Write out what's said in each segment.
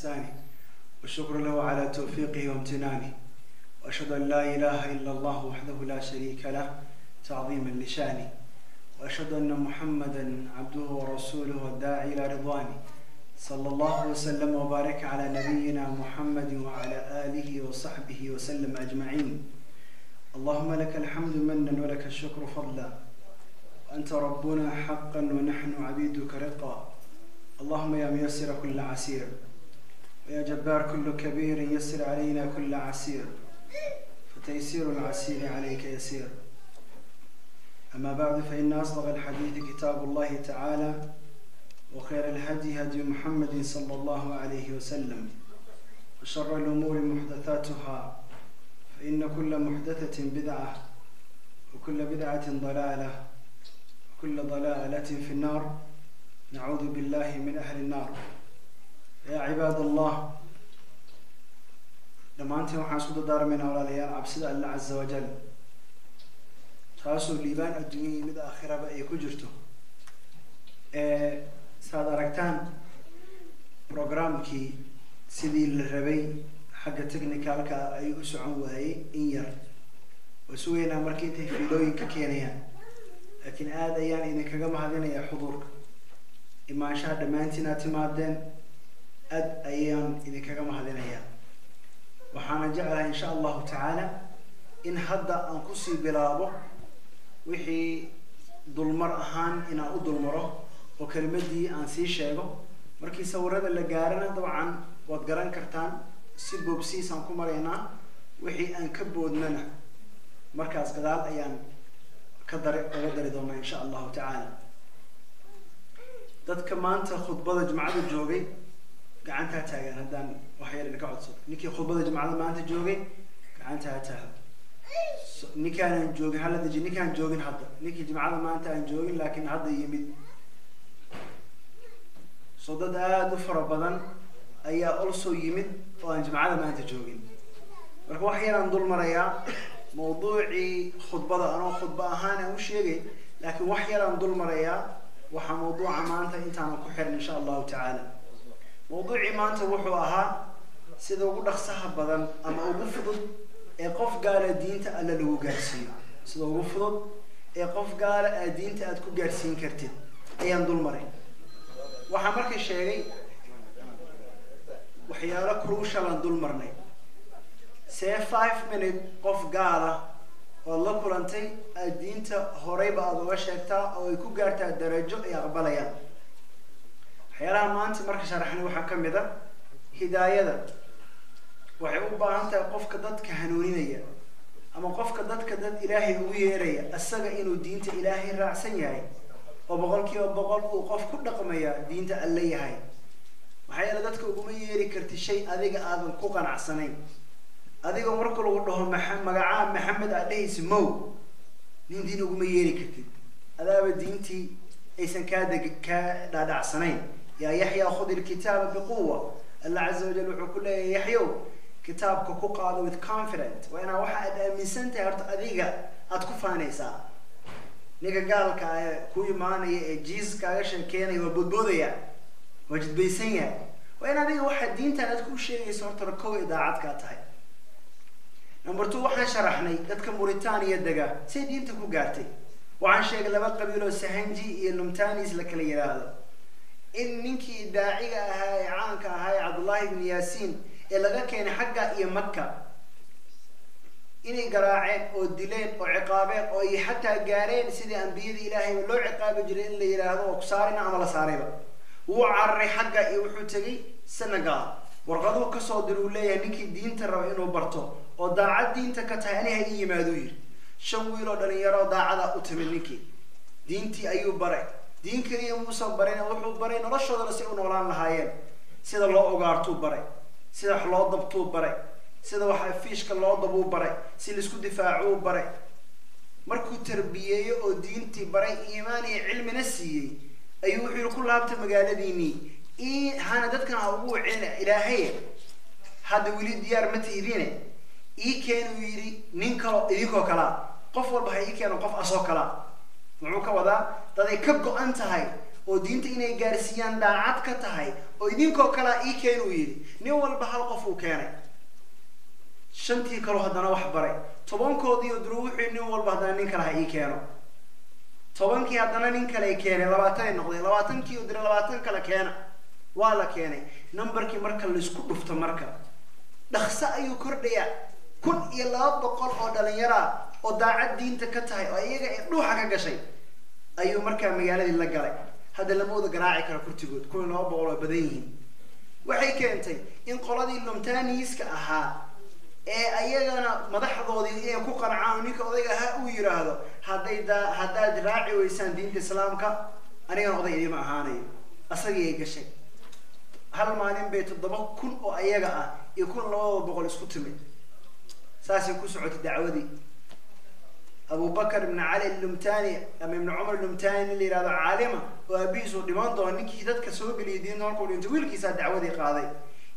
إحسانه والشكر له على توفيقه وامتنانه وأشهد أن لا إله إلا الله وحده لا شريك له تعظيما لشانه وأشهد أن محمدا عبده ورسوله والداعي إلى رضوانه صلى الله وسلم وبارك على نبينا محمد وعلى آله وصحبه وسلم أجمعين. اللهم لك الحمد منا ولك الشكر فضلا وأنت ربنا حقا ونحن عبيدك رقا. اللهم يا ميسر كل عسير ويا جبار كل كبير يسر علينا كل عسير فتيسير العسير عليك يسير. أما بعد فإن أصدق الحديث كتاب الله تعالى وخير الهدي هدي محمد صلى الله عليه وسلم وشر الأمور محدثاتها فإن كل محدثة بدعة وكل بدعة ضلالة وكل ضلالة في النار. نعوذ بالله من أهل النار. يا عباد الله لما أنت وحاسود دار من أولياء عبسد الله عز وجل تاسو ليبان الدنيا مد آخرة بأي كجرتو ساداركتان برنامج كي سيدي الربي حق تكنيكال كا أي أسعون وهي إنير وسوينا مركيته في لوين ككينيا لكن هذا يعني إنك جمع هذين يا حضورك إما شاهد ما أنت ناتمادن أد أيام إنك جمع هذين يا وحنا جعلها إن شاء الله تعالى إن هذا أنقصي بلابه وحي ظلمر أهان إن أظلمره وكلمتي عن سي شيء مركي سورة اللي جارنا طبعا وتجارن كرتان سبب سيس عنكم مرينا وحي أنكبود منه مركز قدال أيام قدر دوما إن شاء الله تعالى. دad كمان خطبة جماعة الجوجي قعنتها تاجر هدان وحير اللي قاعد صوت نيكي خطبة جماعة ما أنت جوجي قعنتها تاجر نيكي أنا جوجي هلا تجي نيكي أنا جوجي هذا نيكي جماعة ما أنت جوجي لكن هذا يمد صدد دفر بدن أي also يمد وأن جماعة ما أنت جوجي مركو أحيانا نضل مريا موضوعي خطبة أنا خطبة أهانة وش يجي لكن وحيانا نضل مريا وحا موضوع مانتا انتانا كحر إن شاء الله تعالى. موضوعي مانتا وحوها سيدا وقود أخصها بدن أما أقفض إيقف قال دينتا ألا لو قارسين سيدا وقفض إيقف قال دينتا أدكو قارسين كرتين أيان دول مرين وحا مركي الشيغي وحيالا كروشا لان دول مرنين سي 5 minute قف قال والله كلنتي الدينتا هريبة أضواء شكتا أو يكون قارتا الدرجة يقبليا حيالها ما أنت مركز شرحني وحكم ذا هداية ذا وعيوبا أنت قفك ضد كهنونية أما قفك ضد كضد إلهي ويريا السجا إنه دينتا إلهي رأسين هاي وبقولك وبقول وقف كل قمية دينتا اللي هاي وحيالا ضدك قمية ركرت الشيء أذيك آذن كوكان عسنين أذيك مركل وقولهم محمد عليه اسمه نين دينه قم يريكتي هذا بدينتي إيسن كاد عسنين يا يحيى خذ الكتاب بقوة الله عز وجل وحكول يا يحيى كتابك كقاضي with confident وأنا واحد من سنة هرت أذيك أتكفاني سا نيجا قال كوي ماني جيز كاش كيني وبودبودية وجد بيسية وأنا ذي واحد دين تنا تكون شيء صارت ركوي إذا عاد كاتاي. نمبر 2 waxaan sharaxnay dadka Mauritania daga si diinta ku gaartay waxaan sheegay laba qabiilo Sahanji iyo Lumtanis la kala yiraahdo in ninkii daaciga ahaa ee caanka ahaa Abdullah ibn Yasin ee laga keenay xagga iyo Makka inay garaaceen oo dileen oo ciqaabeen oo ay xataa gaareen sidii anbiyada Ilaahay loo ciqaabi jiray in la yiraahdo oo saarina ama la saarayba wuu carray xagga iyo wuxuu tagay Senegal warqadu ka soo diru leeyahay ninkii diinta raba inuu barto oo daacad diinta ka tahay aniga ay yimaado yiri shan wiil oo dhalinyaro daacada u timid ninkii diintii ayuu baray diin kaliya muusan barayna wuxuu baray noloshooda si uu noolaan lahaayeen sida loo ogaarto baray sida wax loo dabto baray sida wax fiishka loo dabo baray si la isku difaaco baray markuu tarbiyeeyo oo diintii baray iimaan iyo cilmina siiyay ayuu wuxuu ku laabtay magaaladiini هانا دتكن أبوه عين إلهية هذا ولي ديار متيدينه كانوا يري نينكو إيكو كلا قف والبهاي كانوا قف أسوق كلا معوك وذا تذي كبقو أنت هاي oo diinta inay gaarsiiyaan daacad ka tahay oo idinkoo kala ii keen uu yiri nin walba hal qof uu keenay shantii kale haddana wax baray tobankoodii oo duruuxii nin walba haddana nin kale ii keeno tobankii haddana nin kale keenay 20 ay noqday 20kii oo diray 20 kale keena waa la keenay numberkii marka la isku dhufto marka dhaqso ayuu kordhaya 1200 oo dhalinyaro oo daacad diinta ka tahay oo iyaga dhuuxa ka gashay ayuu markaa magaaladii la galay hadda lama wada garaaci karo kurtigood 1200 oo badan yihiin waxay keentay in qoladii lumtaaniiska ahaa ee ayagana madaxdoodii inay ku qancaan ninka odayga ahaa uu yiraahdo haddaad raaci weysaan diinta islaamka aniga oday idima ahaanayo asagii ay gashay hal maalin bay 7,000 oo ayaga ah iyo 200 isku timid saasi ku socotay dacwadii أبو بكر بن علي اللمتاني أم ابن عمر اللمتاني اللي هذا عالمه وأبيس ودمان ده إنك هدات كسوق اللي دين نقول أنت ويل كيس دعوة قاضي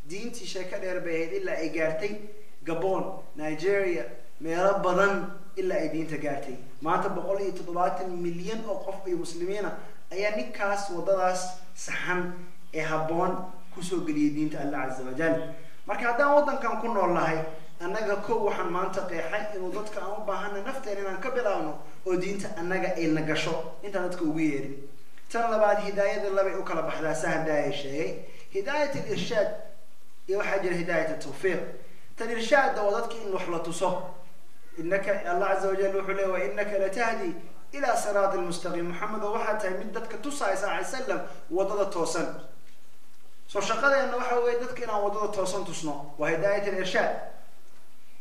دينتي شكل ربعي إلا إيجارتي جابون نيجيريا ميراب بدن إلا أيدين تجارتي ما تبقى لي 7 مليون أو قف مسلمين أي نكاس وضلاس سحن إهابون كسوق اللي دين الله عز وجل مركز هذا وضن كان كنا والله annaga ko waxaan maanta qeexay inuu dadka aan u baahana nafteena inaan ka bilaawno oo diinta annaga ay na gasho inta dadka ugu yeerin tan labaad hidaayada laba u kala baxdaa sahandaay sheegay hidaayat al-irshad iyo waxa jira hidaayat at-tawfiq tan irshad waa dadka in wax la tuso innaka Allah azza wa jalla wuxuu leeyahay innaka la tahdi ila sirat al-mustaqim muhammad waxa tahay mid dadka tusaysa sallam wadada toosan soo shaqadeena waxa weey dadka inaan wadada toosan tusno waa hidaayat al-irshad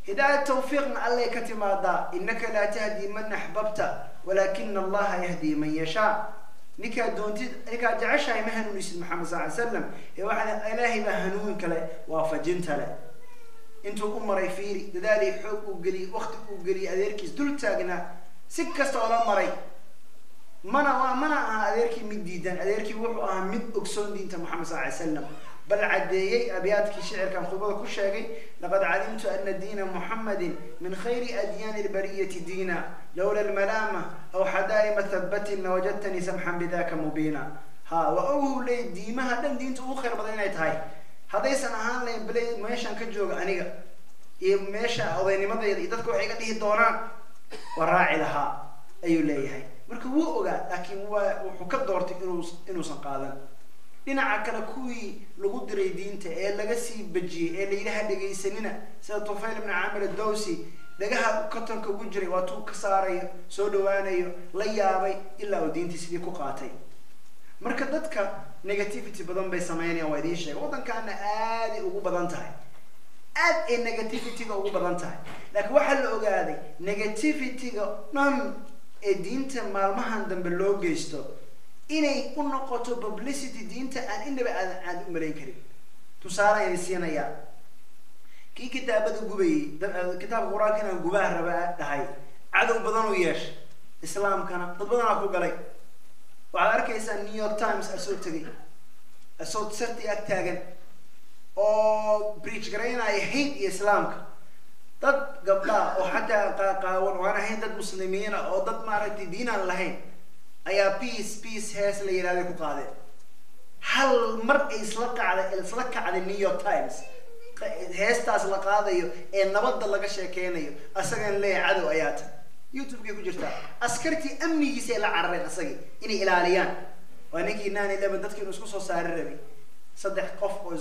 هداية التوفيق من الله كتم هذا إنك لا تهدي من أحببت ولكن الله يهدي من يشاء نكا دونتي نكا جعشها مهنون يسمى محمد صلى الله عليه وسلم يا واحد إلهي مهنون كلا وافجنت له أنتوا مري فيري لذلك حب وقلي وقت وقلي أذيركيس دول تاجنا سكست ولا مري منا أذيركي مديدا أذيركي وحوا مد أكسون دين محمد صلى الله عليه وسلم بل عديي أبياتك شعر كان خطبة كل شيء لقد علمت أن دين محمد من خير أديان البرية دينا لولا الملامة أو حدائم ثبت لوجدتني سمحا بذاك مبينا ها وأوه لي ديمها دم دين تأخر بدنا يتهاي هذا يسنا هان لي بلي ماشان كجوج أنيقا ماشا أو يعني ماذا يدتكو عيقته الدوران وراعي لها أيو لي هاي مركو وقع لكن وحكت دورتي إنه سنقاذا dhinaca kale kuwii lagu diray diinta ee laga sii bajiyay ee leeyahay dhageysanina sida Tufayl ibn Amir ad-Dawsi dhagaha katanka ugu jiray waa tuu ka saaray soo dhawaanayo la yaabay ilaa uu diintii sidii ku qaatay marka dadka negativity badan bay sameeyaan waa idin sheegay wadankaana aad ugu badan tahay aad ee negativity-ga ugu badan tahay laakiin waxa la ogaaday negativity-ga dhan ee diinta maalmahan dambe loo geysto inay u noqoto publicity diinta aan inaba aan u maleyn karin tusaale ay siinaya kii kitaabada gubay kitaab quraanka inaan gubaha rabaa dhahay cadow badan oo yeesh islaamkana dad badan ku galay waxa arkaysaa New York Times asoo tagay asoo sarti ag taagan oo preach gareynaya hate islaamka dad gabdha oo xataa qaawan oo aan ahayn dad muslimiin oo dad maaragtay diin aan lahayn ayaa peace hees la yiraahdo ku qaadeen hal mar ay isla kacday New York Times heestaas la qaadayo ee nabadda laga sheekeynayo asagan leeyahay cadow ayaata YouTube-ka ku jirta askartii amnigiisa la carray asagii inay ilaaliyaan waa ninkii 9/11 dadkii isku soo saaray rabay saddex qof oo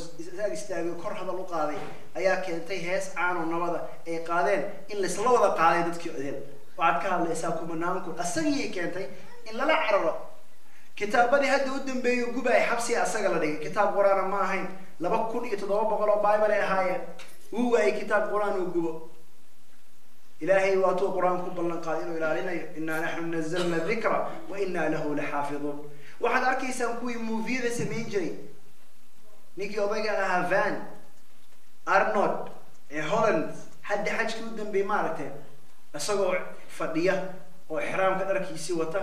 istaagay kor hadal u qaaday ayaa keentay hees caan oo nabada ay qaadeen in la isla wada qaaday dadkii odeel waxaad ka hadlaysaa kumanaanku asagii keentay in la cararo kitaabadii hadda u dambeeyo gubay xabsi asaga la dhigay kitaab quraan ma ahayn 2700 oo bible ahaayeen uu waay kitaab quraan uu gubo ilaahay waa tuu quraan ku ballan qaaday inuu ilaalinayo inna nahnu nazzalna dhikra wa inna lahu lahafidun waxaad arkaysaan kuwii movie-da sameyn jiray ninkii odayga ahaa Van Arnold ee Holland hadda xajkii u dambeeyay ma aragteen asagoo fadhiya oo ihraamka dharkiisii wata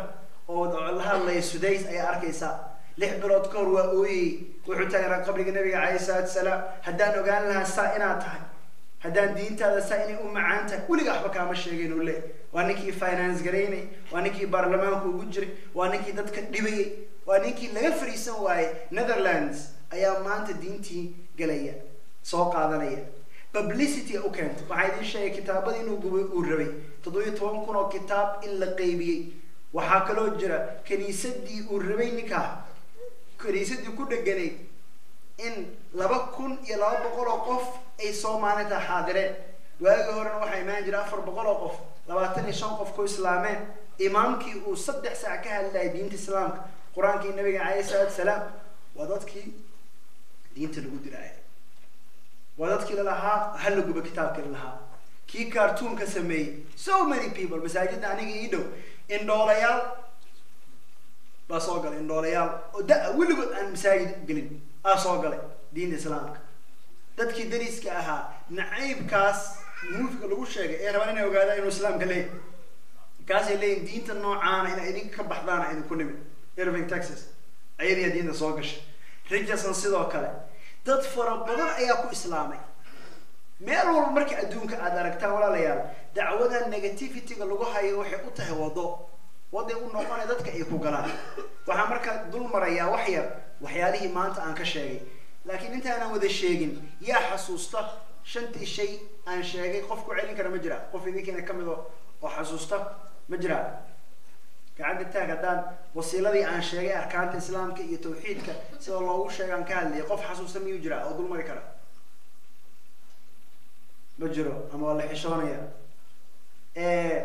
oo la hadlay Sudays ay arkaysaa 6 bilood ka hor waa ooyay wuxuu tagay qabriga nabiga calayhi salaam haddaan ogaan lahaa saa inaad tahay haddaan diintaada saa inay u macaan tahay weliga waxba kaama sheegeen oo le waa ninkii finance gareynay, waa ninkii baarlamaanka ugu jiray, waa ninkii dadka dhibayay, waa ninkii laga fariisan waayay Netherlands ayaa maanta diintii galaya soo qaadanaya. Publicity u keentay. Waxaa idin sheegay kitaabadii inuu gubay uu rabay 17,000 oo kitaab in la qaybiyay. waxaa kaloo jira kaniisadii uu rabay ninka kaniisadii ku dhaganay in 2,200 oo qof ay Soomaalida xaadireen. waagi horena waxa imaan jira 400 oo qof, 25 qof ku islaameen. imaamkii uu 3 saac ka hadlay diinta islaamka, quraankii nabiga calayhi salaam, wadadkii diinta lagu diray, wadadkii lahaa hal lagu kitaabka lahaa, kii cartoon ka sameeyay. So many people masaajid aniga ii dhow indhoolayaal baa soo galay, indhoolayaal oo weligood aan masaajid gelin aa soo galay diinta islaamka. dadkii dariska ahaa naciibkaas muufiga lagu sheegay ee rabaan inay ogaadaan inuu islaamka leeyahay, kaasay leeyihin diinta noocaana inay idinka ka baxdaan idinku nimid. Irving, Texas ayay diinta soo gashay. Richardson sidoo kale dad fara badan ayaa ku islaamay. meel walba markii adduunka aad aragtaan walaalayaal, dacwada negativity-ga lagu hayo waxay u tahay wado u noqonay dadka ay ku galaan. waxaa marka dul marayaa wax yar waxyaalihii maanta aan ka sheegay, laakiin inta aan wada sheegin yaa xasuusta 5 shay aan sheegay qof ku celin kara ma jira? qof idinkeena kamid oo xasuusta ma jira? gacanta taagdaan wasiiladii aan sheegay arkaanta islaamka iyo tawxiidka sida loogu sheegan ka hadlay qof xasuusta miyuu jira oo dul mari kara? ma jiro ama wala xishoonaya.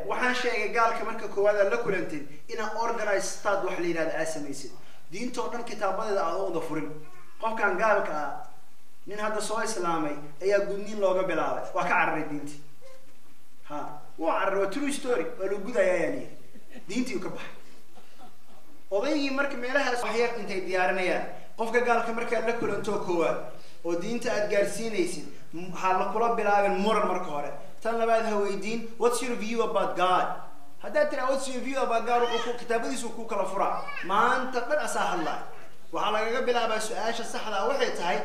waxaan sheegay gaalka marka koowaad la kulantay ina organize stad wax la yiraahdo aasamaysid diinta oo dhan kitaabadeeda aad u wada furin. qofkan gaalka ah nin hadda soo islaamay ayaa gudniin looga bilaabay, waa ka cararay diintii. waa cararay, true story, waa lagu gudayaa yani diintii ka baxay. odaygii marka meelahaas waxyar intay diyaarinayaan qofka gaalka marka la kulanto koowaad oo diinta aad gaarsiinaysid waxaa la kula bilaabin muran marka hore. tan labaad ha weydiin what's your view about God. haddaad tiraa what's your view about God wuxuu kitaabadiisu ku kala furaa maanta dhan asaa hadlaa. waxaa lagaga bilaabaa su-aasha saxda ah waxay tahay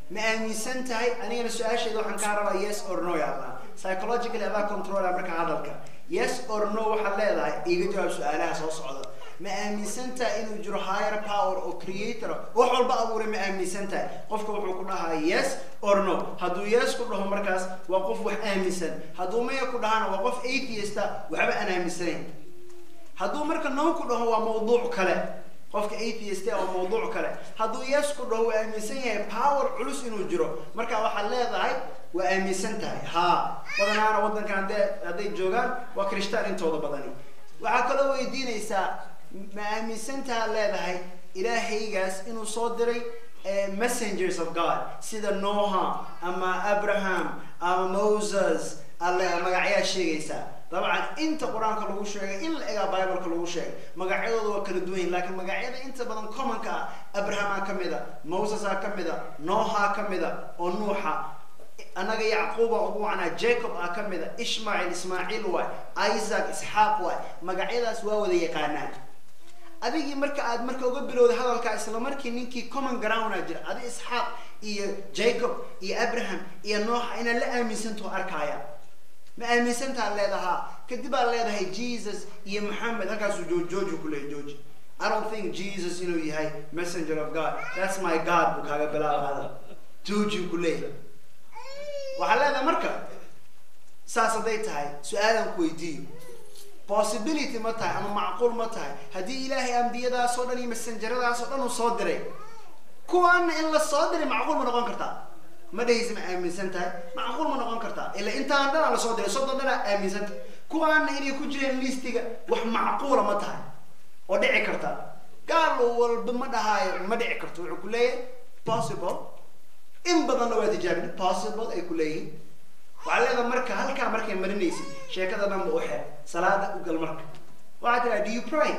ma aaminsan tahay? anigana su-aasheeda waxaan kaa rabaa yes or no yaa psychologically adaa controla marka hadalka. yes or no waxaad leedahay iga jawaab su-aalaha soo socda. ma aaminsan tahay inuu jiro higher power oo creator wax walba abuuray? ma aaminsan tahay? qofka wuxuu ku dhahaa yes or no. hadduu yes ku dhaho markaas waa qof wax aaminsan. hadduu maya ku dhahana waa qof atheist waxba aan aaminsanayn. hadduu marka no ku dhaho waa mawduuc kale, qofka atheist oo mawduuc kale. hadduu yes ku dhaho waa aaminsan yahay power culus inuu jiro, marka waxaad leedahay waa aaminsan tahay. badanaana wadankan hadday joogaan waa kristaan intooda badani. waxaa kaloo weydiinaysaa ma aaminsantaha leedahay ilaahaygaas inuu soo diray messengers of God sida Noah ama Abraham ama Moses alle magacyaa sheegaysaa. dabcan inta quraanka lagu sheegay in la eega bible-ka lagu sheegay magacyadooda waa kala duwan, laakiin magacyada inta badan common-ka Abraham kamida, Moses kamida, Noah kamida oo Nuuxa, anaga Yacquub ugu wacnaa, Jacob kamida, Ishmael, Ismail waay, Isaac, Isxaaq waay. magacyadaas waa wada yaqaanaan. adigii marka aad uga bilowday hadalka isla markii ninkii common ground jira adi Isxaaq iyo Jacob iyo Abraham iyo Noah ina la aaminsanto arkaya. ma aaminsantaa leedahay kadib aad leedahay Jesus iyo Muhammad halkaas uu joojo ku leeyahay joojo. I don't think Jesus inuu yahay messenger of God, that's my God buu kaaga bilaabaa joojo ku leeyahay. waxaa leedahay marka saas haday tahay su-aalan ku weydiiyo possibility ma tahay ama macquul ma tahay haddii ilaahay ambiyadaas oo dhan iyo messengeradaas oo dhan uu soo diray kuwaana in la soo diray macquul ma noqon kartaa? ma dhahaysa ma aaminsan tahay macquul ma noqon kartaa? ilaa intaan dhan la soo diray soddon dhan aaminsan tahay kuwaana inay ku jireen listiga wax macquula ma tahay oo dhici karta? gaal walba ma dhahayo ma dhici karto, wuxuu ku leeyahay possible. in badanna waa tijaabin possible ay ku leeyihiin. waxaa leedahay marka halkaa markay marinaysid sheekada dhanba u xeer salaada u gal marka waxaa tiraa do you pray?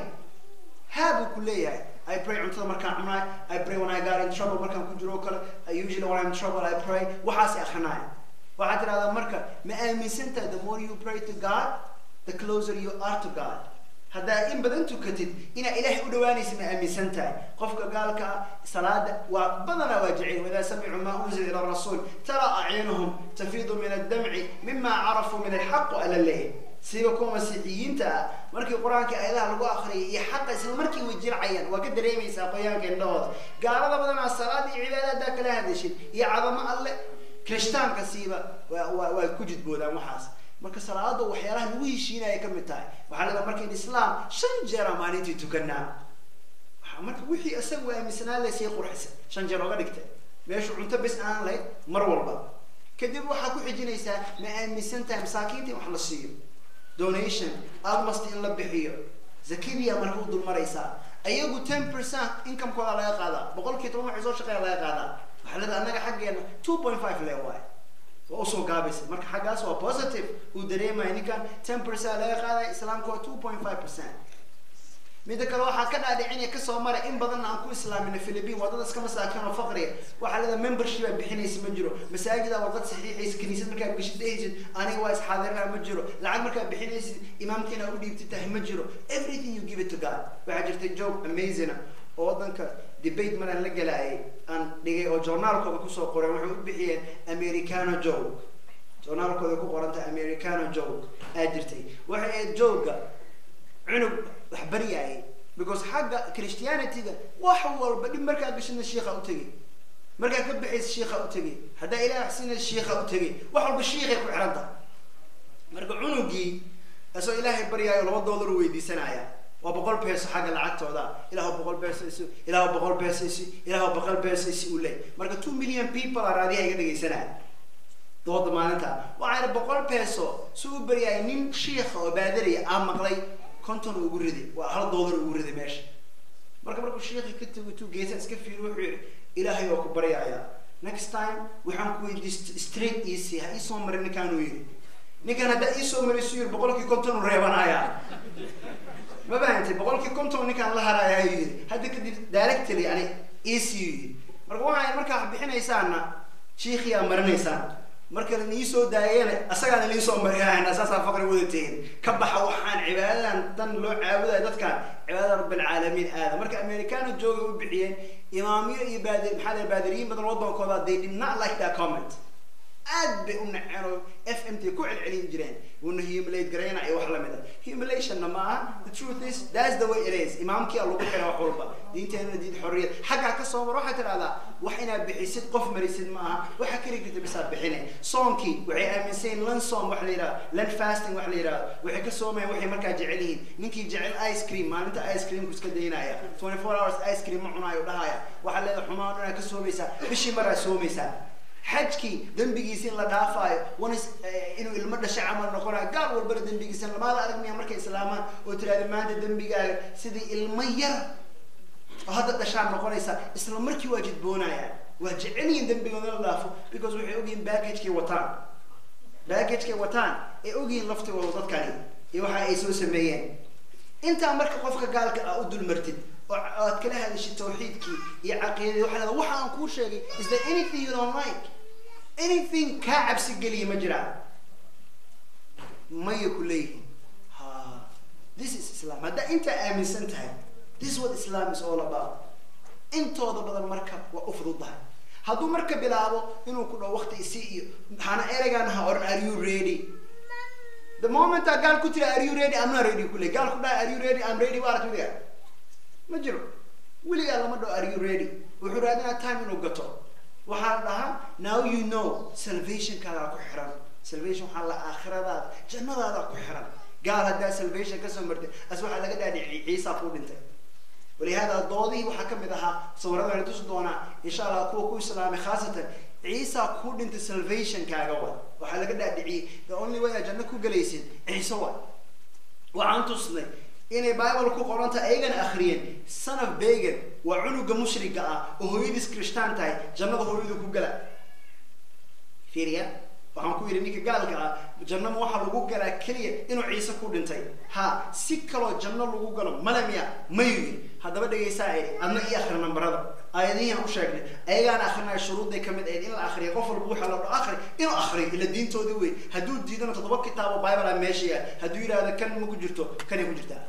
buu ku leeyahay I pray cuntada markaan cunaay, I pray when I got in trouble markaan ku jiro kale, usually when I'm in trouble I pray. waxaas akhrinaaya. waxaa tirahdaa marka ma aaminsantahay the more you pray to God the closer you are to God. haddaa in badan tukatid inaa ilaahay u dhawaanaysa ma aaminsan tahay? qofka gaalka salaada waa badanaa waa jecel. wadaa samicuu maa unzila ila rasuul tara acyunuhum tafiidu min addamci mima carafuu min alxaq ala leeyahay. سيبا كون مسيحيين تا مركي القرآن كأيضا لقوا آخري يحق اسمه مركي وجر عيان وكدر يمي ساقيان كالنوض قال هذا بدنا الصلاة عبادة ذاك لا هذا الشيء يا عظم الله كريستان كسيبا وكجد بودا محاس مركي صلاة وحيالها نويشينا يكمل تاي وحالا مركي الإسلام شنجرة ما نيتي تكنا مركي وحي أسوي مثلا ليس يقول حسن شنجرة غدكته ماشي عنت بس أنا لي مرور با كدب وحكو حجينيسا ما أمسنتها مساكينتي وحلصيو donation almost in la bixiyo zakiriya markuu dul maraysa ayagu 10% income kooda laga qaada boqolkiiba 10 waxay soo shaqeeya laga qaada waxa la anaga xageena 2.5 leeyahay oo soo gaabis marka xagaas waa positive uu dareemay ninkan 10% laga qaada islaamku 2.5% mid kale waxa ka dhaadhicin ka soo maray in badan aan ku islaamina Filibiin wadada iska masaakiin oo faqriya waxa la membership bixinaysa ma jiro masaajida waqad saxiixaysa kaniisad marka bishidaysid aniga waa isxaadirna ma jiro lacag marka bixinaysid imaamkina u dhiibtay ma jiro everything you give it to God waxa jirtay job amazing oo wadanka debate maran la galay aan dhigay oo journalkooda ku soo qoray wuxuu u bixiyay Americano joke journalkooda ku qoranta Americano joke ajirtay waxa ay joke cunug waxbariyay because xagga Christianity wax walba dhib marka gashina sheekha u tagay marka ka bixis sheekha u tagay hada ilaahay xisina sheekha u tagay wax walba sheekhay ku xiranta marka cunugi asoo ilaahay bariyayo $2 weydiisanaya waa 100 peso xagga lacagtooda ilaahu 100 peso ilaahu 100 peso ilaahu 100 peso u leey marka 2 million people araadiya iga dhageysanaa dood maalinta waa 100 peso soo bariyay nin sheekha oo baadari ah maqlay konton ugu riday waa $1 ugu riday meesha marka sheekhi ka tago tu geesa iska fiir wuxuu ilaahay oo ku baryaya next time waxaan ku weydiistay straight easy ha isoo marin ninkan uu yiri ninkan hada isoo marin soo boqolkii konton reebanaya ma baantay boqolkii konton ninkan la haraya yiri hada kadib directly yani easy marka waxay marka bixinaysaana sheekhiya marinaysan marka la soo daayeen asagana la soo mariyaan asaas faqri wadateen ka baxa waxaan cibaadadan tan loo caabuday dadka cibaadada rabbil caalamiin aada marka Americano jooga u bixiyeen imaamiyo iyo baadiriin badan wadankooda they did not like that comment aad bay u nacayno FMT ku celcelin jireen wana humiliate gareena ay wax la mid ah humiliation ma the truth is that's the way it is imaamkii lagu xiray wax walba diinteena diin xorriyad xaga ka soo waxa tiraada wax ina bixisid qof marisid ma aha waxa kali ka tabisa bixinay soonkii waxay aaminsan lan soom wax la yiraahdo lan fasting wax la yiraahdo waxay ka soomay waxay markaa jecelihiin ninkii jecel ice cream maalinta ice cream ku iska deynaya 24 hours ice cream ma cunaayo dhahaya waxa leedahay xumaan ka soomaysa bishii mar soomaysa حجكي دنبيجيسين لا دافاي ونس إنه المدة شعمل نقولها قال والبلد دنبيجيسين لماذا أرجع مركز إسلامه وترى ما دنبيجا سيدي المير وهذا الشعب نقوله إسلام مركي واجد بونايا وجعني دنبيجون الله فو because we أوجين باكج كي وطن أوجين لفت ووضت كلي يوحى يسوع سميين أنت أمرك قفك قالك أود المرتد وأتكلم هذا الشيء توحيد كي يعقيد وحنا وحنا نقول شيء is there anything you don't like anything كعب سجلي مجرى ما يكليه this is Islam هذا أنت آمن سنتها this is what Islam is all about أنت هذا بدل مركب وأفرض ضها هذا مركب بلعبه إنه كل وقت يسيء أنا أرجع هورن are you ready the moment قال كتير are you ready I'm not ready كله قال كده are you ready I'm ready وارد وياه مجرو ولي الله ما دو are you ready وحرادنا time إنه قطع وحالها now you know salvation كلا كحرام salvation حلا آخرة ذا جنة ذا كحرام قال هذا salvation كسم مرت أسمع على قد عيسى فوق أنت ولهذا الضوضي وحكم بذها صورة على تصدقنا إن شاء الله كوكو إسلامي خاصة عيسى كود أنت salvation كأجوال وحلا قد عي the only way جنة كو جليسين عيسى وعن تصنع إن البايبل كو قرانتا أيجان آخرين son of Began وعنق مشركة وهو يدس كريستان تاي جنة هو يدو كو جلا فيريا وهم كو يرنيك قال كا جنة موحى لو جلا كلية إنه عيسى كود انتاي ها سكلو جنة لو جلا ملاميا ميوي هذا بدأ يساعد أنا إيه آخر من برادة أيدين وشكل أيجان آخرنا الشروط ده كمد أيدين الآخر يقفل بوح على الآخر إنه آخر إلى الدين تودي هدول دينا تطبق كتاب بايبل ماشية هدول هذا كان مكجرته كان يكجرته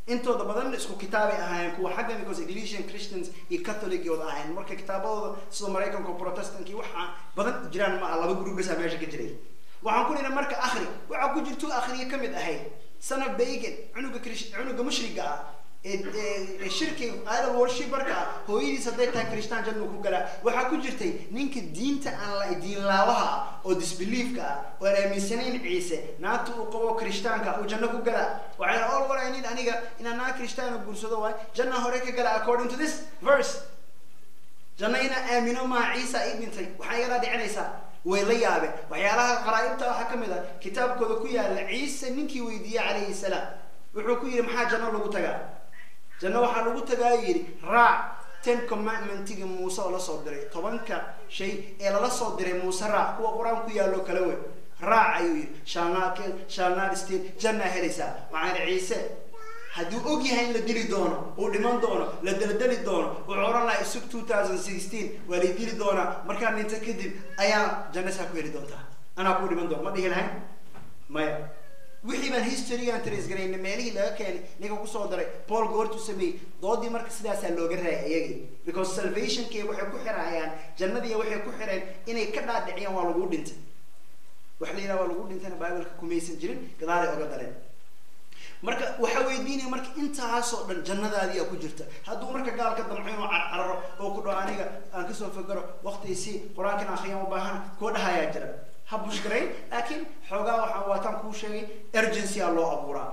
أنتوا بدل اسمه كتابي أهين كوا حاجة because English Christians الكاثوليك يود أهين مركب كتابه سو أمريكان كو بروتستانت كي وحى بدل جيران ما الله بجروب بس هميش كجري waxaan ku leeyahay marka akhri waxa ku jirto akhriye kamid ahay sana beegan cunuga mushriga ah ee shirki idol worshiperka hooyadiis haday tahay Christian janno ku gala waxa ku jirtay ninka diinta aan la diin laawaha oo disbeliefka oo aaminsaneyn Ciise naatu uu qabo Christianka oo janno ku gala waxay all waraynin aniga inaan Christian guursado way janno hore ka gala according to this verse janno ina aamino ma Ciise ibntay waxay yara dhicinaysaa way la yaabeen waxyaalaha qaraa'ibta waxa kamid ah kitaabkooda ku yaal Ciise ninkii weydiiyay calayhi salaam wuxuu ku yiri maxaa janno lagu tagaa janno waxa lagu tagaa yiri raac 10 commandments Muuse oo la soo diray 10ka shay ee la soo diray Muuse raac kuwa quraan ku yaalo kala weyn raac ayuu yiri shaanaad istiin janna helaysa waxaan Ciise haduu og yahay in la dili doono oo dhiman doono la daldali doono oo oran la isug 2016 wali dili doona marka inta kadib ayaa jannada ku heli doonta ana ku dhiman doono ma dhihi lahayn maya wixii baan history aan trace gareeyay meelihii laga keenay niga ku soo daray Paul goortu sameeyay doodii marka sidaas looga raayay iyaga because salvation kee waxay ku xiraayaan jannadii waxay ku xireen inay ka dhaadhiciyaan waa lagu dhintay wax la yiraahdo waa lagu dhintay Bible-ka kumaysan jirin gadaal oga daleen marka waxa weydiinay marka intaas oo dhan jannadaadii ku jirta haduu marka gaalka damcayno cararo oo ku dhaaniga aan ka soo fakaro waqtiisi quraanka akhriyo u baahan ko dhahayaa jira habush garay laakiin xogaa waxa waatan ku sheegay urgency loo abuuraa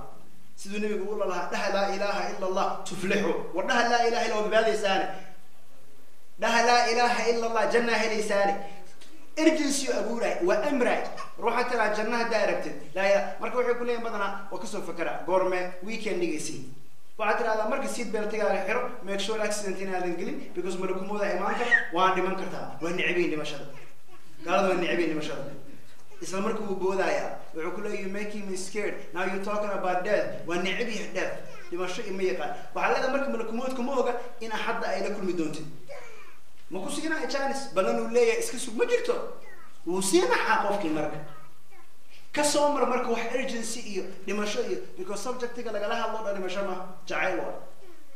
sidoo nabiga uu lahaa la ilaha illa allah tuflihu wadaha la ilaha illa baadaysan la ilaha illa allah janna helaysan urgency abuuray wa amray ruuxa tira jannaha daarabtid la marka waxay ku leeyeen badana oo ka soo fakara goorme weekend-giisi waxa tiraada marka seat belt-gaaga xiro make sure accident inaadan gelin because malakumooda imaanka waa dhiman kartaa waa nicibeen dhimashada gaalada waa nicibeen dhimashada isla markuu uu boodaya wuxuu ku leeyahay making me scared now you talking about death waa nicibeen death dhimasho ima yaqaan waxa leedahay marka malakumoodku ma oga in hadda ay la kulmi doonto ma ku sigina chance balan uu leeyahay iska sug ma jirto wuu siina xaqofkii marka ka soo marka wax urgency iyo dhimasho iyo because subject-ga laga hadlo dhimasho ma jacayl waa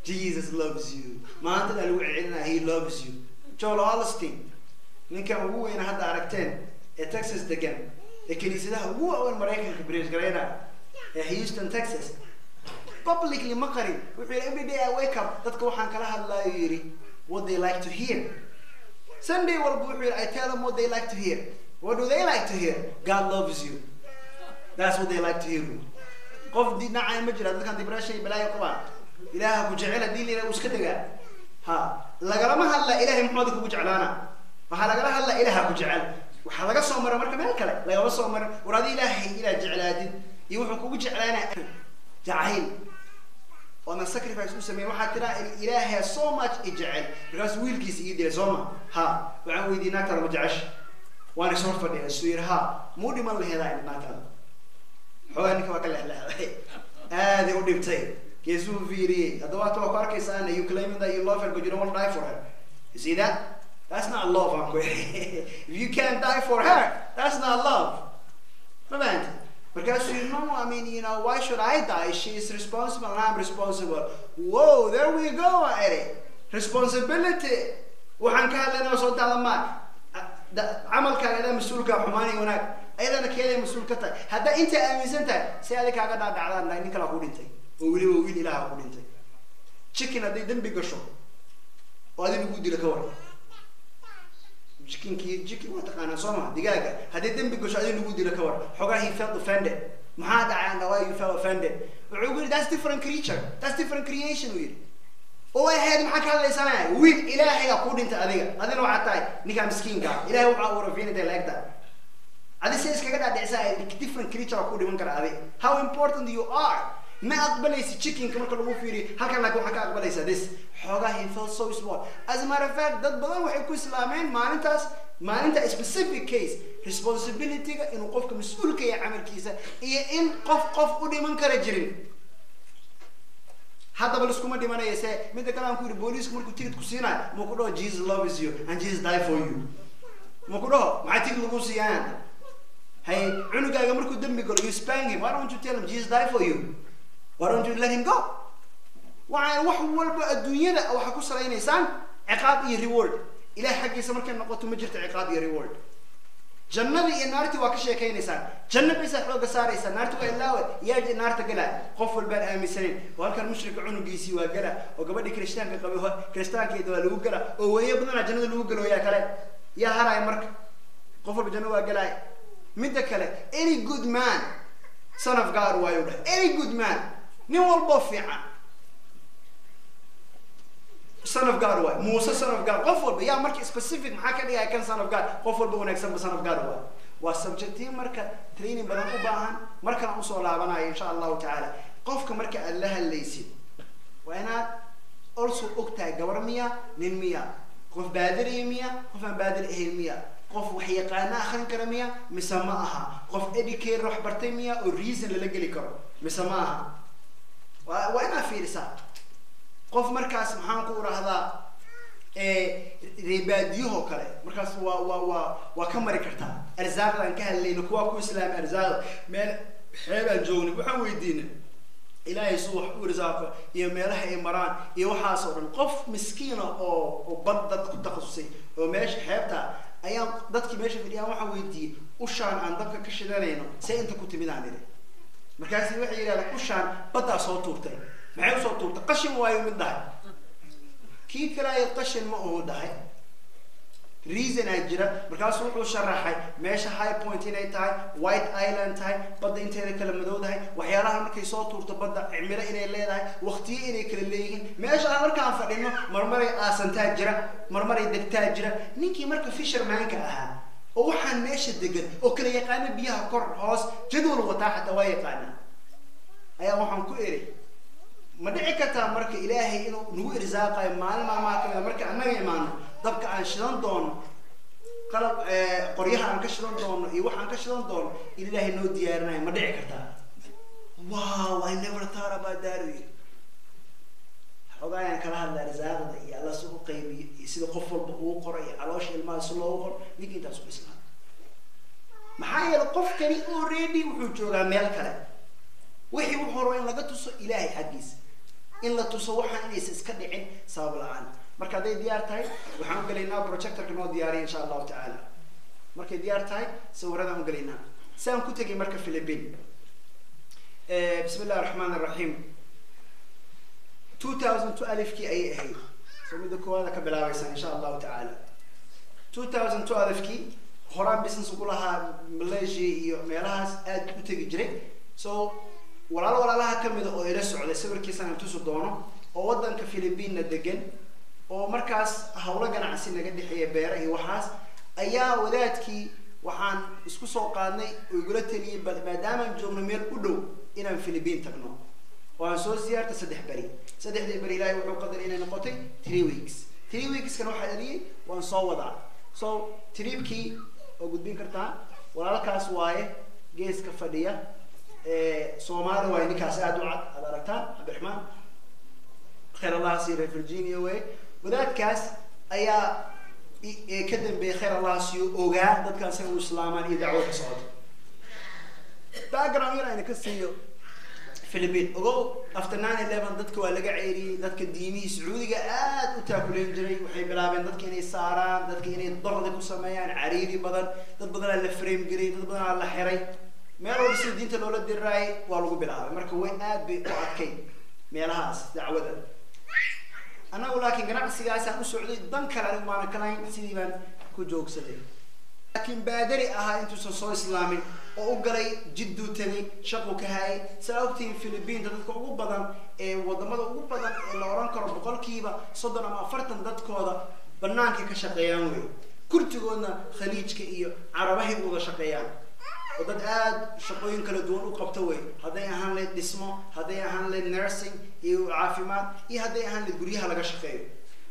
Jesus loves you maanta lagu celinaa he loves you Joel Osteen ninka ugu weyn hadda aragteen ee Texas degan ee kaniisadaha ugu weyn Mareykanka bridge gareena ee Houston Texas publicly ma qarin wuxuu every day I wake up dadka waxaan kala hadlayo yiri what they like to hear Sunday walba I tell them what they like to hear what do they like to hear God loves you that's what they like to hear qof dinacay ma jira dadkan depression balaayo qabaan ilaaha ku jecel hadii leeyahay iska tagaa ha lagama hadla ilaahay muxuu ku jeclaana waxa laga hadla ilaaha ku jecel waxa laga soo maray marka meel kale laga soo maray waraadi ilaahay ila jeclaadid iyo wuxuu kugu jeclaana jacayl wana sacrifice u sameeyay waxa tira ilaahay so much ijecel because wiilkiisa ii dilay Soma ha waxaan weydiinaa kala ma jecesh waana soo fadhiyaa suuraha moodi ma leeyahay maanta xogaanka waa kala leeyahay aad u dhibtay keesu fiiriyay adawaato ku arkaysan you claim that you love her but you don't want to die for her you see that that's not love uncle if you can't die for her that's not love man because you know I mean you know why should I die she is responsible and I'm responsible whoa there we go Eric responsibility waxaan ka hadlaynaa soo dalama amalkaaga mas'uulka xumaani wanaag ayadana keeday mas'uul ka tahay hadda inta aaminsan tahay si aad kaaga dhaadhacdaan nin kala ku dhintay oo wali wiil ilaaha ku dhintay chicken haday dambi gasho oo adigu ugu dila ka waran chicken waa taqaana Soma digaaga haday dambi gasho adigu ugu dila ka waran xogaa he felt offended maxaa dhacay why you felt offended wuxuu that's different creature that's different creation weey oo ay heed maxaa ka hadlaysanaa wiil ilaahay ku dhintay adina waxa tahay ninka miskiinka ilaahay waxa uu rafiinay laagta adii si iskaga dhaadhicsaa different creature ku dhiman kara how important you are ma aqbalaysi chicken marka lagu fiiriyo halkan laakiin waxa ka aqbalaysa this xogaa he felt so small as a matter of fact dad badan waxay ku islaameen maalinta specific case responsibility-ga inuu qofka mas'uulka yahay amarkiisa iyo in qof u dhiman kara jirin hadda bal iskuma dhimanaysa mid kale aan ku yiri booliisku markuu tigid ku siinaa ma ku dhaw Jesus loves you and Jesus died for you ma ku dhaw maxay tigid lagu siiyaan hay cunugaaga markuu dambi galo you spank him why don't you tell him Jesus died for you why don't you let him go waxaan wax walba adduunyada waxa ku saleynaysaan ciqaab iyo reward ilaahay xaqiisa markay noqoto ma jirto ciqaab iyo reward jannada iyo naarta waa ka sheekaynaysaa janna bisa xooga saaraysa naarta waa ilaawe yaa naarta gala qof walba aaminsaneen halkan mushrika cunugiisi waa gala oo gabadhii kristaanka qabay kristaankeeda waa lagu gala oo weeye badan jannada lagu galo yaa kale yaa haray marka qof walba janna waa galay midda kale any good man son of God waayo any good man nin walba fiican son of God waayo Muuse son of God qof walba yaa marka specific maxaa ka dhigay kan son of God qof walba wanaagsan son of God waayo waa subjective marka training badan u baahan marka aan soo laabanayo insha Allah ta'ala qofka marka Allah halaysid waa inaad also ogtahay gabar miya nin miya qof baadiri miya qof aan baadiri ahayn miya qof wax yaqaan akhrin kara miya mise ma aha qof educator wax bartay miya oo reason la geli karo mise ma aha waa ina fiirsaa qof markaas maxaan ku raahdaa ribaadiyo kale markaas waa ka mari kartaa arzaaqdan ka hadlayno kuwa ku islaam arzaaq meel xeebaan joogni waxaan weydiinay ilaahay suu wax u risaaqo iyo meelaha ay maraan iyo waxaas oo dhan qof miskiin oo bad dad ku takhasusay oo meesha xeebta ayaan dadkii meesha fadhiyaan waxaan weydiiyey ushaan aan dabka ka shidanayno see inta ku timid aan idhi markaas waxay yidhahdeen ushaan baddaa soo tuurtay maxay u soo tuurtay qashin waayo mid dhahay kii kale ay qashin ma uu dhahay reason ay jira markaas wuxuu sharaxay meesha high point inay tahay white island tahay badda inteeda kala madowdahay waxyaalaha markay soo tuurto badda cimilo inay leedahay waqtiyo inay kala leeyihiin meesha aan markaan fadhino marmaray aasantaa jira marmaray degtaa jira ninkii marka fishermanka ahaa oo waxaan meesha degan oo kala yaqaana biyaha kor hoos jadwal wataa xataa waa yaqaana ayaa waxaan ku eri ma dhici kartaa marka ilaahay inuu nagu irsaaqayo maalin maalmaha kamida marka annaga imaano dabka aan shidan doono qalab qoryaha aan ka shidan doono iyo waxaan ka shidan doono in ilaahay noo diyaarinayo ma dhici kartaa wow I never thought about that xogaayaan kala hadlaa irsaaqada iyo alla soo qaybiyo iyo sida qof walba uu qoray caloosha ilmaha si loogu qor ninka intaas ku islaan maxaa yeelay qofkani already wuxuu joogaa meel kale wixii uu horo in laga tuso ilaahay xaqiisa in la tuso waxaan inaysan iska dhicin sabab la'aan marka haday diyaar tahay waxaan u galeynaa projectorka noo diyaariyo insha Allah ta'ala markay diyaar tahay sawirada u galeynaa saan ku tagay marka Philippines bismillahir rahmanir rahim 2012 kii ay ahayd soo mid koowaad ka bilaabaysan insha Allah ta'ala 2012 kii horaan business ugu lahaa Malaysia iyo meelahaas aad u tagi jiray so walaalaha kamid oo ila socday sawirkiisa aan tuso doono oo wadanka Philippines degan oo markaas hawlo ganacsi naga dhixiyay beer iyo waxaas ayaa wadaadkii waxaan isku soo qaadnay oo igula taliyay maadaama aan joogno meel u dhow inaan Philippines tagno waan soo ziyaarta 3 bari ilaahay wuxuu qadaray inay noqotay 3 weeks kan waxa dhaliyay waan soo wadaa so tripkii oo gudbin kartaa walaalkaas waaye geeska fadhiya Soomaali waa ninkaas aad u cad aad aragtaan Cabdiraxmaan khayr Allah siira Virginia way wadaadkaas ayaa ka dambeeyay khayr Allah siyo ogaa dadkaas ay u islaamaan iyo dacwo ka socdo background yar ayna ka siiyo Philippines ogo after 9/11 dadka waa laga ceyriyay dadka diimihii Sacuudiga aad u taakuleen jiray waxay bilaabeen dadka inay saaraan dadka inay darada ku sameeyaan cariiri badan dad badan la frame garay dad badan la xiray meel oo si diinta loola diray waa lagu bilaabay marka way aad bay u adkay meelahaas dacwada anagu laakiin ganacsigaas aan u socday dan kale aan ma kalayn sidii baan ku joogsaday laakiin baadari ahaa intuu soo islaamin oo u galay jiddu tagay shaqo ka hay sababtii Philippines dadka ugu badan ee wadamada ugu badan ee la oran karo boqolkiiba 30 ama 40 dadkooda banaanka ka shaqeeyaan way kurtigoodna khaliijka iyo carabaha uga shaqeeyaan ودad aad shaqooyin kala duwan u qabto way haday ahaan leed dhismo haday ahaan leed nursing iyo caafimaad iyo haday ahaan leed guryaha laga shaqeeyo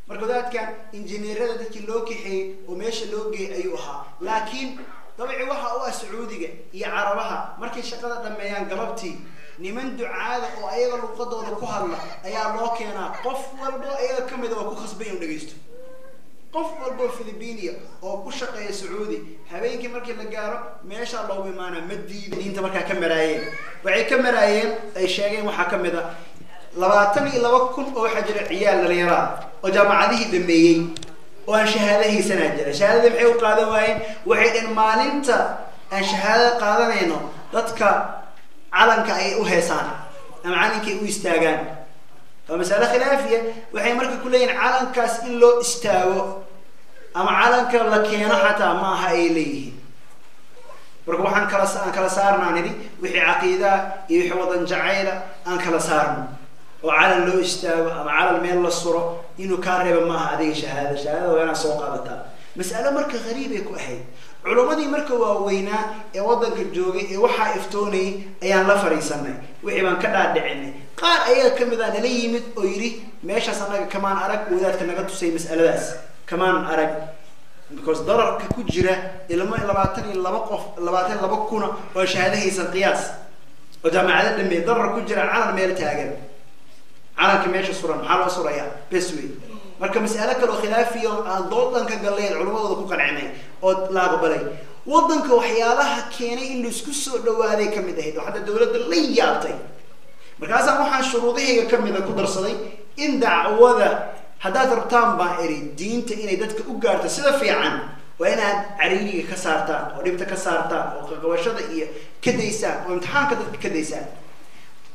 marka dadkan injineerada dadkii loo kixay oo meesha loo geeyay ayuu ahaa laakiin dabci waxa uu Sacuudiga iyo carabaha markay shaqada dhameeyaan galabtii niman ducaada oo ayaga luqadooda ku hadla ayaa loo keenaa qof walba ayaga kamid ah ku khasbay inuu dhageysto qof walba Philippines oo ku shaqeeya Sacuudi habeenkii markii la gaaro meesha loogu imaana madiinta markaa ka maraayeen waxay ka maraayeen ay sheegeen waxa kamid ah 22,000 oo waxa jira ciyaal dhalinyaro oo jaamacadihii dhameeyay وأن شهادة سنة شهادة بحيو قادم وحيد إن مالنتا أن شهادة قادم إنه ضدك علنك أي أهيسان أم علنك أيستاجان فمسألة خلافية وحين مركب كلين علن كاس إلا استاو أما علن كلكينا حتى ما هايليه بركو حن كلا صارنا ندي وحي عقيدة يحي وضن جعيلة أن كلا صارنا وعلن لو استاو أما علن ميل الصورة إنه كارب ما هذه شهادة وأنا سوق هذا مسألة مركب غريبة كوحيد علماء مركب ووينا وضن كجوجي وحى إفتوني أيان لا فريسنا وحيبان كذا دعني قال أيه كم إذا نليمت أيري ماشى صنع كمان أرق وذات كنا قد تسوي مسألة بس كمان أرق because ضرر كجرة إلا ما إلا بعتني إلا بقف إلا بعتني إلا بكونا وشهادة هي سنقياس وجماعة لما ضرر كجرة على الميل تاجر على كمية صورة حال صورة يا بسوي مركب مسألة كلو خلافي ضوطن كقليل العلماء وذكوا قنعمين أو لا قبلي وضن كوحيالها كيني إنه سكسو لو هذه كم ده وحتى الدولة اللي يعطي مركز أموحان شروطه كم إذا قدر صدي إن دعوة هذا ترتام بائري الدين تإني دتك أجارت سدا في عن وأنا عريني كسرتان وريبت كسرتان وقواشة إيه كديسان وامتحان كديسان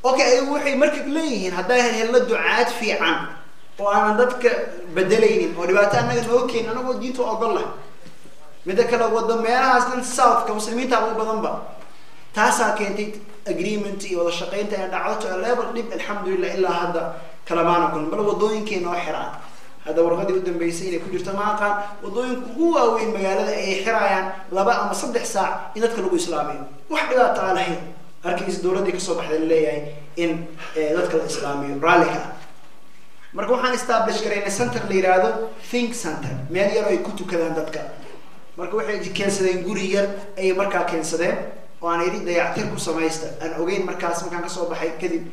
أوكي وحي مركب ليهن هذا هلا دعاء في عن وأنا دتك بدلين وريباتنا نوكين أنا ودين تو أقله متى كلا وضم ميرا أصلاً ساوث كمسلمين تابو بضمبا تاسع كنتي agreement ولا شقينت أنا دعوته لا يبغى الحمد لله إلا هذا كلامنا كن بل وضوين كينو حرام هذا ورقدي قدام بيسيني كل جرتما كان وضوين هو وين مجال أي حرايان لبا أما صدق ساعة إن تكلوا إسلامي واحد لا تعال حين أركيز دورة ديك الصبح اللي إن ذاتك الإسلامي رالك مركو حان استابلش كرينا سنتر اللي رادو think center ما يرى يكتو كذا ذاتك مركو واحد كنسدين قرير أي مركا كنسدين وأنا أريد يعترفوا سمايستا أنا أوجين مركز مكان كسب حي كذب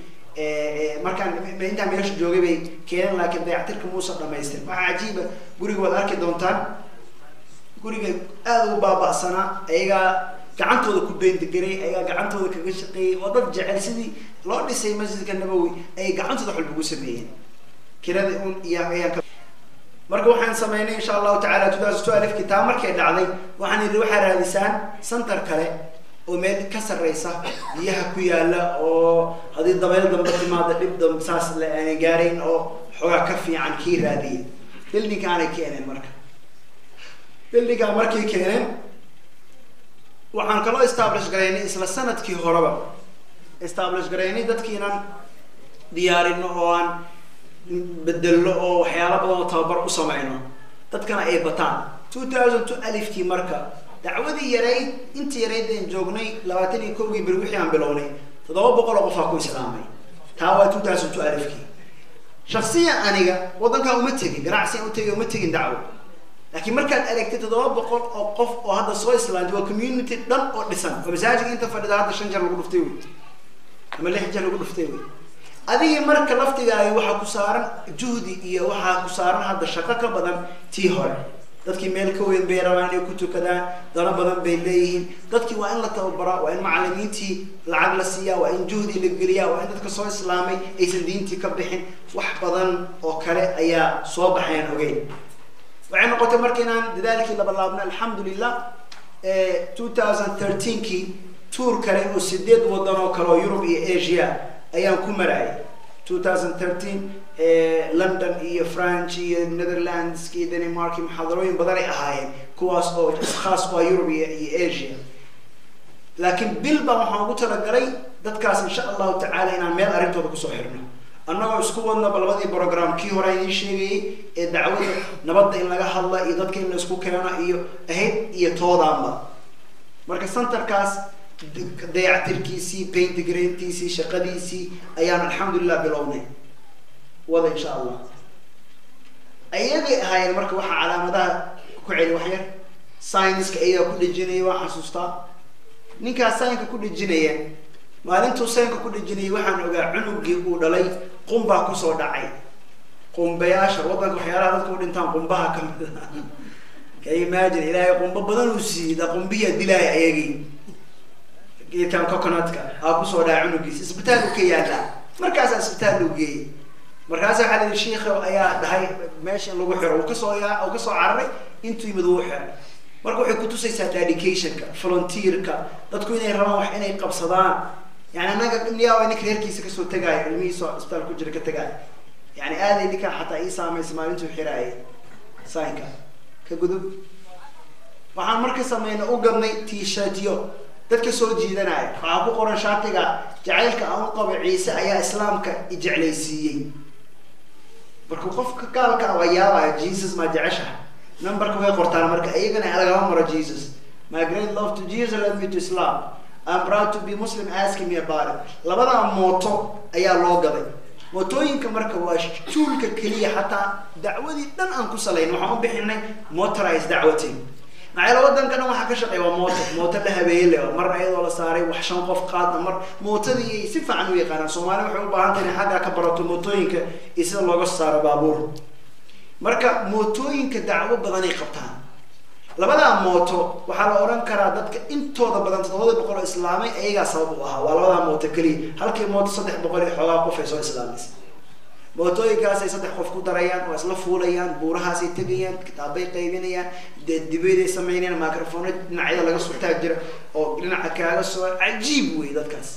مركان بينتا ميرش جوجي بي كان لكن يعترف موسى سمايستا عجيبة قريب وذاك دونتان قريب أذو بابا سنة أيها قعنتو ذا كوبين تجري أيها قعنتو ذا كشقي وضرج على سيدي لا لسه مسجد النبوي أي قعنتو ذا حلبو سمين كذا يقول يا مركو حن سمينا إن شاء الله تعالى تدرس كتاب مركي علي وحن يروح على لسان سنتر كله ومن كسر رئيسه ليها كويالا أو هذه الضبيط ضبط ما تبدأ مساس يعني جارين أو حوا كفي عن كير هذه اللي كان كينن مركب اللي كان مركي كينن وعن كلا استابلش جريني إسلا سنة كي هربا استابلش جريني دت كينن ديارين أوان بدلوا أو حياة بدو تابر أسمعينه دت كان أي بطان 2002 ألف كي مركب دعودي يريد أنت يريد إن جوجني لواتني كوجي بروحي عن بلوني تضرب بقول أقفاكو إسلامي تاوى 2002 ألف كي شخصيا أنا وضن كان متجي قرعسي متجي دعوة لكن مركز أريك تضرب بقول أقف وهذا صوي إسلام جوا كوميونيتي دم أو لسان فمزاجك أنت فرد هذا شنجر لقول فتوي أما اللي حجر لقول فتوي هذه مركز لفتي جاي وحكو صارن جهدي إيه وحكو صارن هذا الشقة بدن تيهور dadkii meel ka weyn bay rabaan inay ku tukadaan dana badan bay leeyihiin dadkii waa in la tababaraa waa in macallimiintii lacag la siiyaa waa in juhdi la geliyaa waa in dadka soo islaamay aysan diintii ka bixin wax badan oo kale ayaa soo baxeen ogeyn waxay noqotay markiinaan dadaalkii la bilaabnay alxamdulillah 2013 kii tour kale oo 8 wadan oo kale oo Europe iyo Asia ayaan ku maray 2013 لندن إيه فرنسا إيه نيذرلاندز إيه دنمارك محاضرين بدري أهاين كواس أو خاص ويوروبيا إيه آسيا لكن بالبا محاوطة لقري دتكاس إن شاء الله تعالى إن ميل أريدو دكتور سحرنا أنا أسكوبنا بالبادي برنامج كي هراي شيء الدعوة نبض إن لقى الله إذا كان نسكو كنا إيه أهيد إيه توضع ما مركز سنتر كاس ديع تركيسي بين تجرينتيسي شقديسي أيام الحمد لله بلوني وضع إن شاء الله أيدي هاي المركب وح على مدى كعيل وحير ساينس كأيه كل الجنيه وحسوستا نيكا ساينس كل الجنيه ما أنتوا ساينس كل الجنيه وحنا وجا عنق يقول علي قم باكوسو دعي قم بياشر وضع وحيرات تقول أنت قم بها كم كي imagine إلهي قم ببدن وسي ده قم بيا دلاي أيجي كان كوكونات كا أكوسو دعي عنق يس إسبتال وكيالا مركز إسبتال وجي markaas waxa la sheekho ayaa dhahay meesha lagu xiro oo ka soo cararay intuu yimid uu xiro marka waxay ku tusaysaa dedicationka volunteerka dadku inay rabaan wax inay qabsadaan yani anaga dhimliyaa inay reerkiisa ka soo tagay ilmihiisa hospital ku jira ka tagay yani aaday ninka xataa ii saameysay maalintuu xiraay saanka ka gudub waxaan marka sameeyna u gadnay t-shirtyo dadka soo jiidanaya waxa ku qoran shaatiga jacaylka aan u qabo Ciise ayaa islaamka i jeclaysiiyay marka qofka gaalka waa yaabaa Jesus ma jecesha numberka way qortaan marka ayagana laga maro Jesus my great love to Jesus led me to Islam I'm proud to be Muslim ask me about it labada mooto ayaa loo gaday mootooyinka marka waa tuulka kaliya xataa dacwadii dhan aan ku salayn waxaan u bixinay motorized dacwatin macala wadankan waxa ka shaqeeya waa mooto la habeeyay mar ayadoo la saaray wax shan qof qaad mar mootadii si fiican u yaqaan Soomaaliya waxay u baahan tahay xagga ka barato mootooyinka isla looga saaro baabuur marka mootooyinka dacwo badan ay qabtaan labada mooto waxa la oran karaa dadka intooda badan 700 islaamay ayaga sabab u ah waa labada mooto kaliya halkii mooto 300 xogaa qof ay soo islaamis mootooyinkaas ay saddex qof ku darayaan oo isla fuulayaan buurahaas ay tagayaan kitaabay qaybinayaan dibadda ay sameynayaan microphone dhinacyada laga soo taag jira oo dhinaca kaaga soo cajiib way dadkaas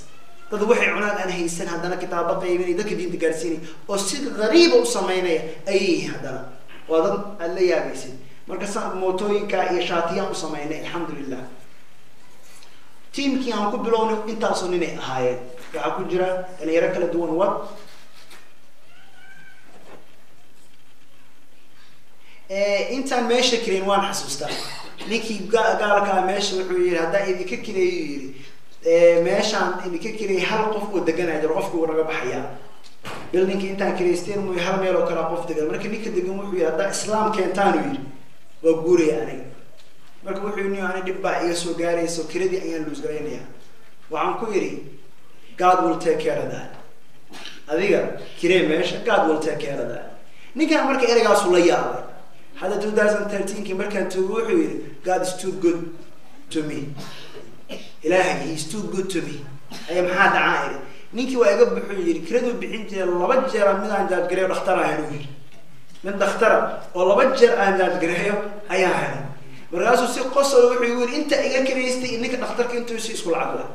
dad waxay cunaan aan haysan hadana kitaabo qaybinay dadka diinta gaarsiinay oo si qariib u sameynaya ay hadana waa dad alla yaabaysan marka mootooyinka iyo shaatiyaan u sameynay alxamdulillah teamkii aan ku bilownay intaas oo ninay ahaayeen waxa ku jira dhalinyaro kala duwan wad intaan meesha kireen waan xasuustaa ninkii gaalka meesha wuxuu yiri hadda idinka kireeyo yiri meeshaan idinka kireey hal qof oo deganaa jiro qofku waraga baxaya building intaan kireysteen muu hal meel oo kala qof degan marka ninka degan wuxuu yiri hadda islaam keentaan yiri waa guuray aniga marka wuxuu yiri aan dib baa iga soo gaarayso kiradii ayaan luus gareynayaa waxaan ku yiri God will take care of that adiga kiree meesha God will take care of that ninka marka ereygaas la yaabay هذا 2013 كي مركان توحي God is too good to me إلهي he is too good to me أي محاد عائلة نيكي واقف بحجري كردو بحنتي الله بجر من عن جاد قريب اخترع هنوير من دخترع والله بجر عن جاد قريب أيها هذا براسو سي قصة وحيقول أنت إيجا كريستي إنك اخترك أنت يسوي سكول عقله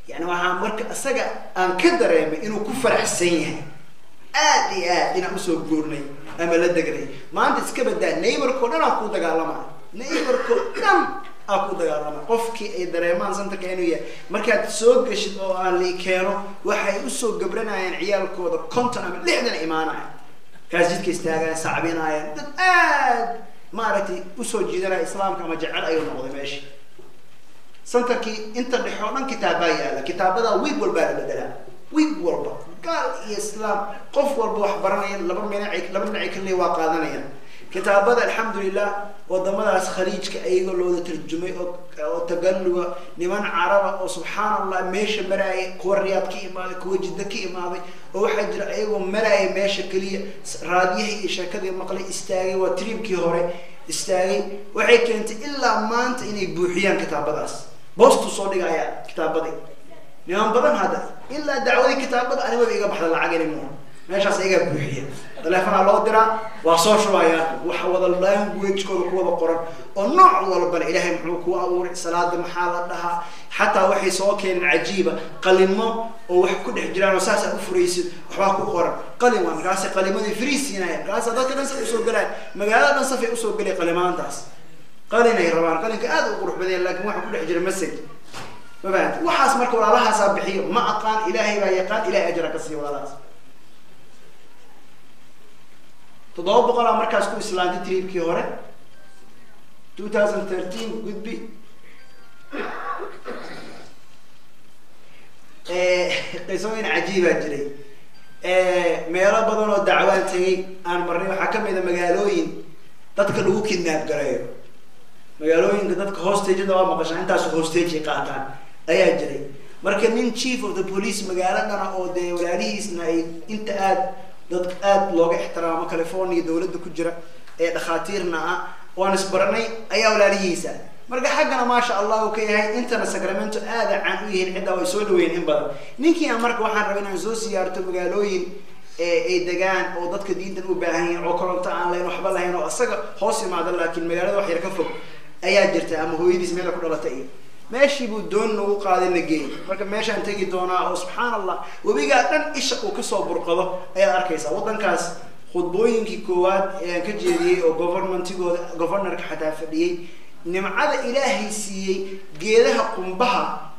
يعني وها مرك أسجع أن كدر إنه كفر حسين آدي إنا مسوق جورني أما لا دقري ما عندي سكبة نيبر كودنا أكو دقالما نيبر كودنا أكو دقالما قفكي دريمان سنتك إنه مركات سوق شد أو اللي كانوا وحي أسوق قبرنا يعني عيال كودا كنتنا من لحنا إيمانا كازيد كيستاجا صعبين عيال ما رتي أسوق جدنا إسلام كما جعل أيون موضوع ماشي سنتك أنت اللي حولنا كتابية كتاب هذا ويب والبال بدلا ويب والبال قال الإسلام قف والبوح برني لبن نعيك اللي واقعنا كتاب هذا الحمد لله وضمنا خليج كأيقو لو ترجمي أو تقلوا لمن عرب وسبحان الله ماشي مراي كوريات كي ماضي كوجد كي ماضي وحجر أيقو مراي ماشي كلية راديه إيش كذا مقلي استاجي وتريب كي هوري استاجي وحي كنت إلا ما أنت إني بوحيان كتاب هذا بوستو صدق آيات كتاب هذا نعم بدن هذا إلا دعوة كتاب هذا أنا ما بيجا بحد العقل مو ماشي أسيجا بوحيان تلفون على الأودرة وصور شوية وحوض الله ويجكل قوة القرآن النوع والبل إلهي محلوك وأور صلاة محالة لها حتى وحي سواكين عجيبة قليل ما وحكون حجران وساسة أفريس وحواكو قرآن قليل ما راسي قليل ما فريسين هاي راسي ذاك ننسى أسوق قليل مقالة ننسى في أسوق قليل قليل ما أنتاس قليل هاي ربان قليل كأذا أقرح بدين لكن وحكون حجر مسج ما بعد وحاس مركو ولا لها سابحية ما أقان إلهي لا يقان إلهي أجرك السي ولا لاس تضاوب بقى مركز كل إسلامي تريب كي هوري 2013 would be قصوين عجيبة جري ميلا بدون الدعوات تجي عن مرة حكم إذا مجالوين تذكروا كنا بقريب مجالوين تذكر هوستيج ده ما قش أنت أسوق هوستيج قاطع أي جري مركز chief of the police مجالنا أو ده ولاديس ناي أنت dadka aad looga ixtiraamo California dawladda ku jira ee dhaqaatiirna ah waan isbaranay ayaa walaalihiisa marka xaggana ma sha Allah ka yahay intana Sacramento aada caan u yihiin cidda way soo dhaweeyeen in badan ninkii marka waxaan rabaa inaan soo siyaarto magaalooyin ay degaan oo dadka diinta u baahan yihiin oo koronto aan lahayn waxba lahayn oo asaga hoos imaada laakiin magaalada wax yar ka fog ayaa jirta ama hooyadiis meel ku dhalatay meeshii buu doon nagu qaaday nagay marka meeshaan tagi doonaa oo subhanallah wabiga dhan isha uu ka soo burqado ayaa arkaysa wadankaas khudbooyinkii koowaad ee ka jeediyay oo governorka xataa fadhiyay nimcada ilaahay siiyay geedaha qumbaha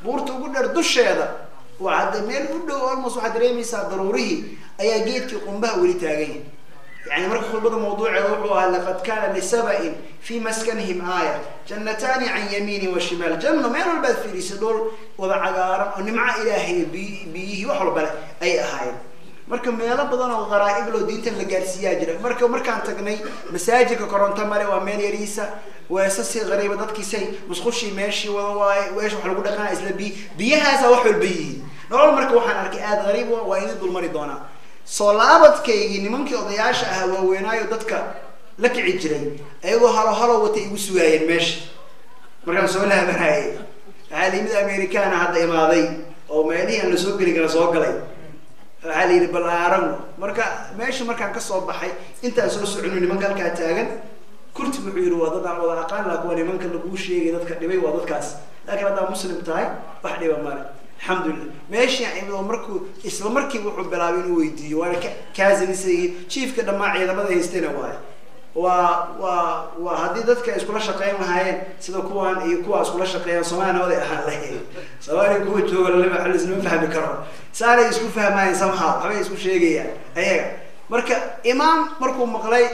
buurta ugu dheer dusheeda وعاد ميل ودو almost waxaad dareemaysaa daruurihii ayaa geedkii qumbaha weli taagan yahay يعني marka khulbada mawduuca wuxuu ahaa laqad kana lisaba'in fi maskanihim aaya jannatani an yamini wa shimal janna meel walba fiirisadol wada cagaaran oo nimca ilaahay biyihi wax walba ay ahaayeen marka meelo badan oo qaraa'ib loo diintan la gaarsiiyaa jira markaan tagnay masaajidka koronto mare waa meel yariisa وأساسي غريبة ضد كيسي مسخوشي ماشي وإيش وحلو دقنا إسلا بيها سوا حل بيه نقول مركب وحنا ركيات غريبة وين يدل مريضانا صلابت كي إن ممكن أضيعش ويناي ضدك لك عجري أيوة هلا وتيجي سواين ماشي مركب سوينا بهاي علي من أمريكان هذا إماضي أو مالي أنا سوق لي كنا سوق لي علي بالعرب مركب ماشي مركب كسر بحي أنت أسوس عنوني من قال كاتاجن كنت بعير وضع وضع أقل لكوني من كل بوشي قدرت كدبي وضع كاس لكن هذا مسلم تاعي واحد يوم الحمد لله ماشي يعني لو مركو إسلام مركي وحب بلابين ويدي وأنا كازن يسوي شيف كده معي هذا بدأ يستنى وهذه ذاتك إسكول شقيان وهاي سيدا كوان يكوا إسكول شقيان سواء هذا أهله سواء يكون جو ولا ما حل زمن فهم بكرة ساري يسكول فهم ما يسمعها حبي يسكول شيء يعني أيه مركا إمام مركو مقلي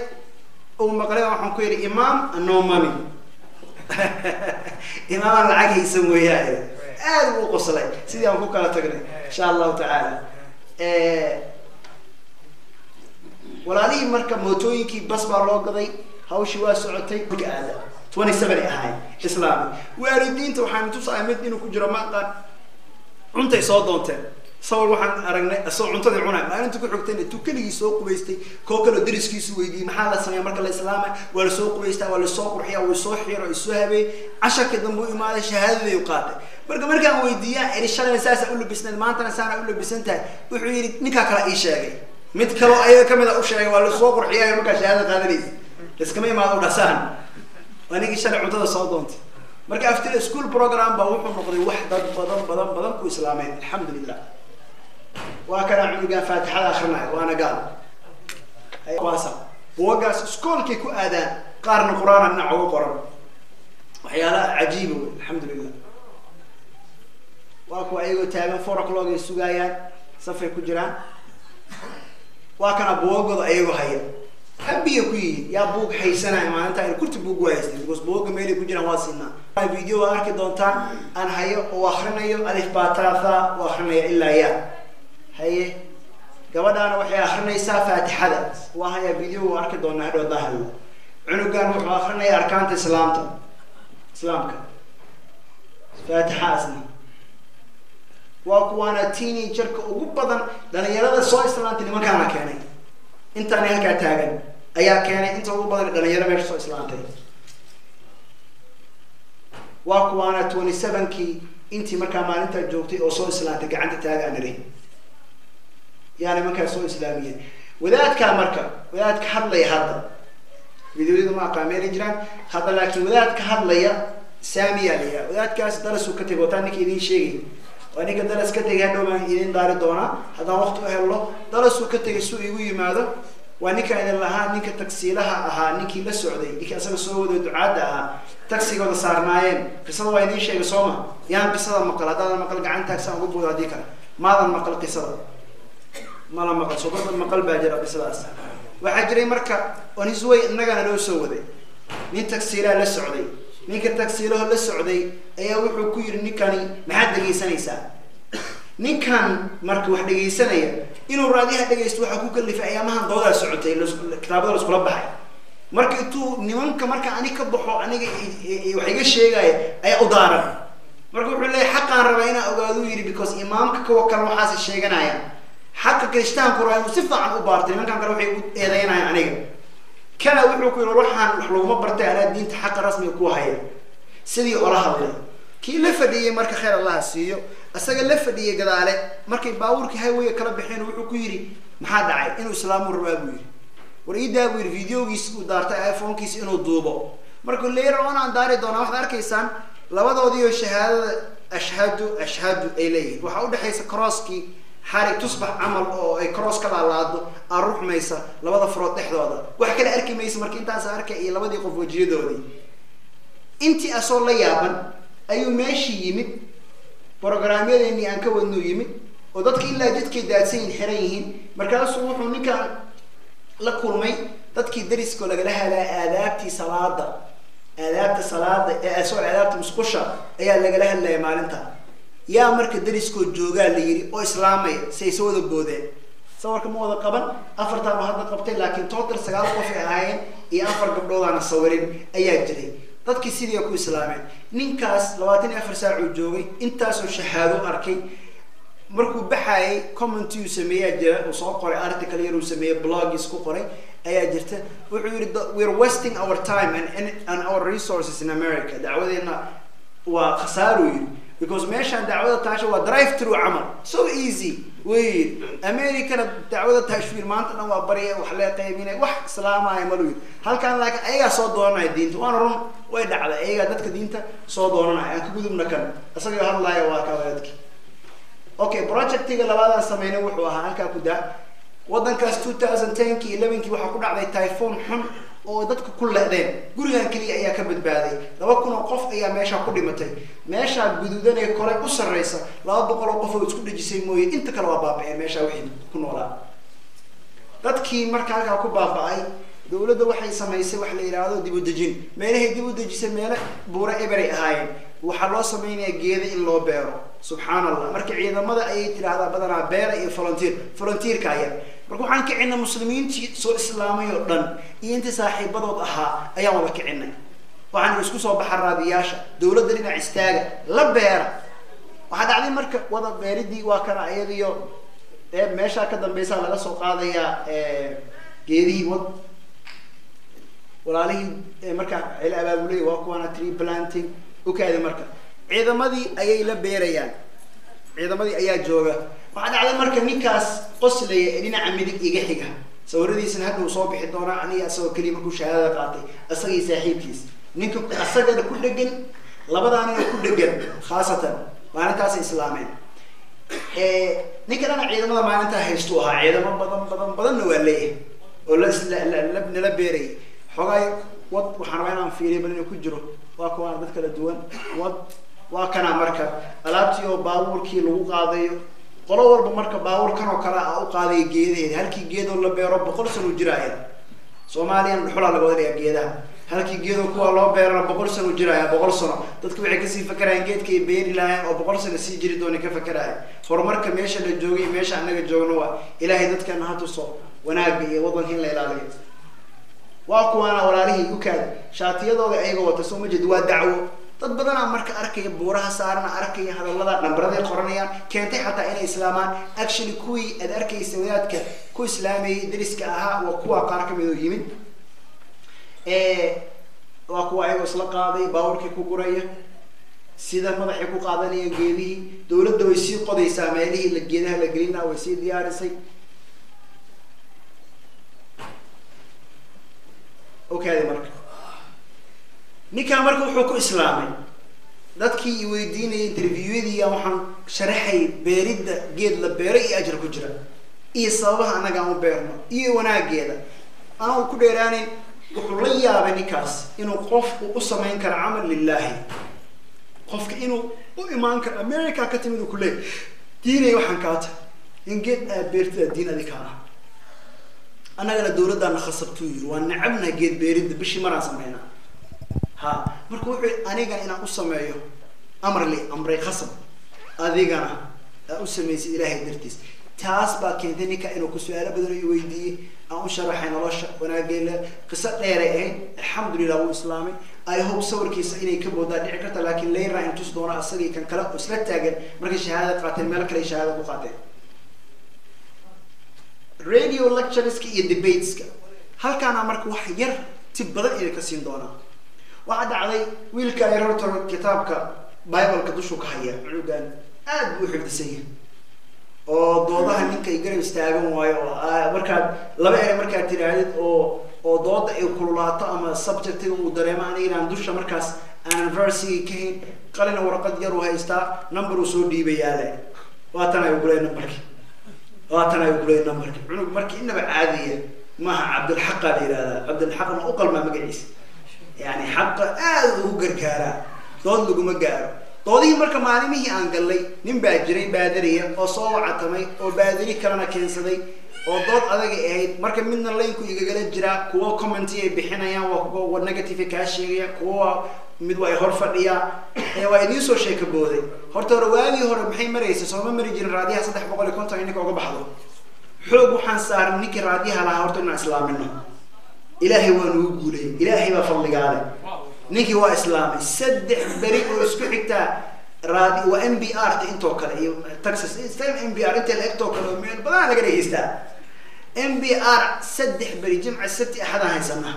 ومقلي وحن كوير إمام النومامي إمام العقل يسموه هذا هذا هو قصلي سيدي أنا كوكا تقري إن شاء الله تعالى ولا لي مركب موتوين كي بس بالله هاوشي واسعتي بقعدة 27 هاي إسلامي واردين توحنا توصل مدينة كجرا ما قال أنت صادونته صور وحن أرجنا صور أنت دعونا ما أنت كل حكتين تكل يسوق ويستي كوكل ودرس كيسو ويدي محل سمي مركز الإسلام ولا سوق ويستا ولا سوق رحية ولا سوق حيرة السوهبي عشان كده مو إمالة شهادة يقاطع مركز ويديا إرشاد الأساس أقول له بسنة ما أنت نسان أقول له بسنة وحير نكاكلا إيش شيء متكلو أيه كم ذا أشياء ولا سوق رحية مركز شهادة قادريز بس كمان ما هو نسان وأنا كي شرع عطوا صادونت مركز أفتح سكول برنامج بروح نقضي وحدة بدن كإسلامين الحمد لله وكان عندي فاتحة آخرنا وأنا قال أي واسع وقاس سكول كيكو آذان قارن قرآن النعو قرآن وحيالا عجيبة الحمد لله واكو أيوة تابع فورك لوجي السجايات صفي كجران وكان أبوق أيوة هي أبي يكوي يا بوق حيسنا ما أنت كنت بوق وايست بس بوق ميلي كجران واسينا الفيديو أركي دونتان أنا هي وآخرنا يوم ألف باتاثا وآخرنا إلا يا هي قبل أنا وحي آخرنا فاتحة وهي فيديو أركي دون هذا الظهر عنقان وآخرنا أركان إسلامك فاتحة أصلي وأنا تيني شركة وقبضا لأن يرى الصوت إسلامتي اللي ما كان كاني أنت أنا هلك تاجن أيا كاني أنت وقبضا لأن يرى مش الصوت إسلامتي وأنا 27 كي أنت مكان ما أنت جوتي أو صوت إسلامتي قاعد تاجن ريه يعني ما كان صوت إسلامية وذات كامركب وذات كحد لي هذا فيديو ما قامين يجران هذا لكن وذات كحد لي سامية لي وذات كاس درس وكتب وتاني كيدين شيء وأنا كدرس كتب هذا ما يدين دار الدونا هذا وقت أهله درس وكتب سوء يقول ماذا وأنا كان لها نك تكسيلها ها نك للسعودية نك أصلا سعود الدعاء تكسي قد صار معين قصة ويدين شيء بصومة يعني قصة المقال هذا المقال قاعد تكسر وقبض هذيك ماذا المقال قصة ما لما قال صوت المقال باجر بسلاس وحجري مركا ونزوي إننا لو سوودي من تكسيره للسعودي من كتكسيره للسعودي أيه وحول كير نكاني محد لقي سنة سا نكان مركا واحد لقي سنة إنه رادي هذا يستوى حقوق اللي في أيامها ضوء السعودي كتاب درس كله بحي مركا تو نيوانك مركا أني كبحو أني وحيج الشيء جاي أي أدارة مركا وحول لي حقا ربعنا أقعدوا يري because إمامك كوكل محاس الشيء جنايا حق كريستيان قرآن وصفة عن أبارتي من كان كانوا يقول إيدينا يعني kana wuxuu ku yiri ruuxan wax laguma bartay ana diinta xaq rasmi ku haya sidii ola hadlay kii la fadhiyay marka khayr Allah siiyo asaga la fadhiyay gadaale markay baabuurkii highway kala bixeen wuxuu ku yiri maxaa dhacay inuu islaamu rabaa buu yiri wariida buu yiri videogiisa uu daartay iPhone-kiisa inuu duubo markuu leeyahay aan daari doona wax arkaysaan labadoodii shahaadada ashhadu ilayhi waxa u dhaxaysa crosski حاري تصبح عمل أو كروس كلا لعض أروح ميسا لبضة فرود إحدى واحد كلا أركي ميسا مركي أنت أسأرك إيه لبضة يقف وجهده دي أنتي أصول لي يابن أيو ماشي يمد برنامج إني أنك ونو يمد وضدك إلا جدك داتين حريين مركز صوح ونكا لكل مي ضدك درس كل جلها لا آدابتي صلاة آدابت صلاة أسول آدابت مسقشة أي اللي جلها اللي معلنتها يا مركز درسكو جوجا ليري أو إسلامي سيسود البودين صور كموضة قبل أفرتها مهضة قبتين لكن توتر سجال قفي عين أفر قبل عن الصورين أي جري ضد كسير يكون إسلامي نينكاس لواتني أفر ساعة جوجي إنتاسو شهادو أركي مركو بحاي كومنتي يسميه جرا وصاق قري أرتكل يرو يسميه بلوج يسكو قري أي جرته we're wasting our time and our resources in America دعوة وخسارو because ماشان دعوة تاشوا drive through عمل so easy وين أمريكا دعوة تشفير ما أنتنا وبريء وحلاقة يمينة وح سلامة يملوي هل كان لك أي صدورنا الدين وأنا رون وين على أي قدرت دينته صدورنا يعني كبدو منكم أصلي هلا يا واقعك أوكي project تيجي لبعض السمينة وحوها هل كده وضن كاس 2010 كي 11 كي وحكون على تايفون حم ودتك كل هذين قريان كلي أيها كبد بعدي لو كنا قف أيها ماشى كل متى ماشى جدودنا يقرأ أسر رئيسة لا بقول قف وتكون جسيم موي أنت كلا بابا ماشى وحيد كنا ولا دتك مركز كوب باباي دولة ده وحي سمايسي وحلي يرادو دي بدجين ماله هي دي بدجين ماله بورا إبري هاي وحلا سميني جيد إلا بيرو سبحان الله مركز عيدا ماذا أي ترى هذا بدنا بير أي فلنتير كاير marka waxaan kicinay muslimiintii soo islaamay oo dhan iyo inta saaxiibadood ahaa ayaan wada kicinay waxaan isku soo baxay raadiyaasha dawladda dhinac istaaga la beera waxa dhacday marka wada beeridii waa kana ayadiyo meesha ka dambaysa laga soo qaadaya geedihii wad walaalihii marka ila abaabulay waa kuwana tree planting oo kaada marka ciidamadii ayay la beerayaan ciidamadii ayaa jooga waxaa dhacday marka ninkaas qoslay dhinaca midig iga xiga sawiradiisana hadda soo bixi doona aniga asoo kaliya ku shahaada qaatay asagii saaxiibkiis ninka asaga ku dhagan labadaana ku dhagan khaasatan maalintaas islaameen ninka dhan ciidamada maalinta haysto ahaa ciidamo badan waa leeyahay oo la beeray xogay wad waxaan rabaa inaan fiiriyo bal inuu ku jiro waa kuwaan dad kala duwan wad waa kana marka alaabtii oo baabuurkii lagu qaadayo qolo walba marka baabuurkan oo kala u qaaday geedaheeda halkii geedo la beero 100 sano jiraaya Soomaaliyan dhuxul laga wadayaa geedaha halkii geedo kuwa loo beero 100 sano jiraaya 100 sano dadku waxay ka sii fakarayaan geedkay beeri lahayn oo 100 sano sii jiri doona ka fakarayaan horumarka meesha la joogay meesha anaga joogno waa ilaahay dadkan ha tuso wanaag iyo wadanka la ilaaliyo waa kuwana walaalihii u kaad shaatiyadooda ayaga wata soo ma jeed waa dacwo dad badan marka arkay buuraha saarna arkay hadallada nambarada qoranayaan keentay xataa inay islaamaan actually kuwii ad arkaysa wadaadka ku islaamay dariska ahaa waa kuwa qaar ka mid yimid waa kuwa ay isla qaaday baawarkii ku guraya sida madaxii ku qaadanaya geedihii dawladda way sii qodaysaa meelihii la geedaha la gelina way sii diyaarisay okay marka ninka marka wuxuu ku islaamay dadkii weydiinay interviewdii waxaan sharaxay beeridda geed la beeray iyo ajir ku jira iyo sababaha anaga aan beerno iyo wanaageeda aan ku dheeraanay wuxuu la yaabay ninkaas inuu qofku u sameyn karo amal lillahi qofka inuu u imaan karo America ka timid ku leey diinay waxaan kaata in geed beerta diin adika anaga dawladda khasabtu yiri waan nacabna geed beeridda bishii maraan sameeyna ها مركو أنيجا أنا أسمعه أمري خصم أذيجنا أسمع إلهي درتيس تاس باكيدني كأنه كسؤال بدر يويدي أو شرحنا الله وأنا قيل قصة ليرين الحمد لله وإسلامي I hope صور كيس إني كبودا دعكت لكن لين راح نتوس دونا أصلي كان كلا أسلت تاجر مركز شهادة قاتل ملك لي شهادة بقاتل radio lectures كي debates halkaana marka wax yar tib badan idin ka siin doonaa. waxaa dhacday wiilka ay horta kitaabka bible-ka dushu ka haya cunugan aad buu xifdisan yahay oo doodaha ninka ay garab istaagan waayo markaad laba eray markaad tirahdid oo dooda ay kululaato ama subjectiga uu dareemo aniga inaan dusha markaas aan versi ka hayn qalina warqad yar u haystaa number uu soo dhiibayaa le waatan ay ugu leeyahay numberki cunug markii inaba caadiya maaha cabdilxaq la yiraahdaa cabdilxaqna u qalmaa magaciisa yani xaqa aad ugu gargaaraa dood laguma gaaro doodihii marka maalimihii aan gallay nin baa jiray baadariya oo soo wacatamay oo baadari kalena keensaday oo dood adaga ahayd marka midna laynku igagala jiraa kuwa commenti ay bixinayaan waa negative kaa sheegaya kuwa mid waa hor fadhiya waa idiin soo sheeka booday horta waagii hore maxay maraysa sooma mari jirin raadiyaha 350 ninka uga baxdo xoog waxaan saaran ninkii raadiyaha lahaa horta inaan islaamino ilaahay waa nagu guulay ilaahay baa fadligaale ninkii waa islaamay 3 beri oo isku xigtaa raadi waa NPR intoo kale iyo Texas same NPR inta la egtoo kale oo meel badan laga dhageystaa NPR 3 beri jimca 6 axada haysana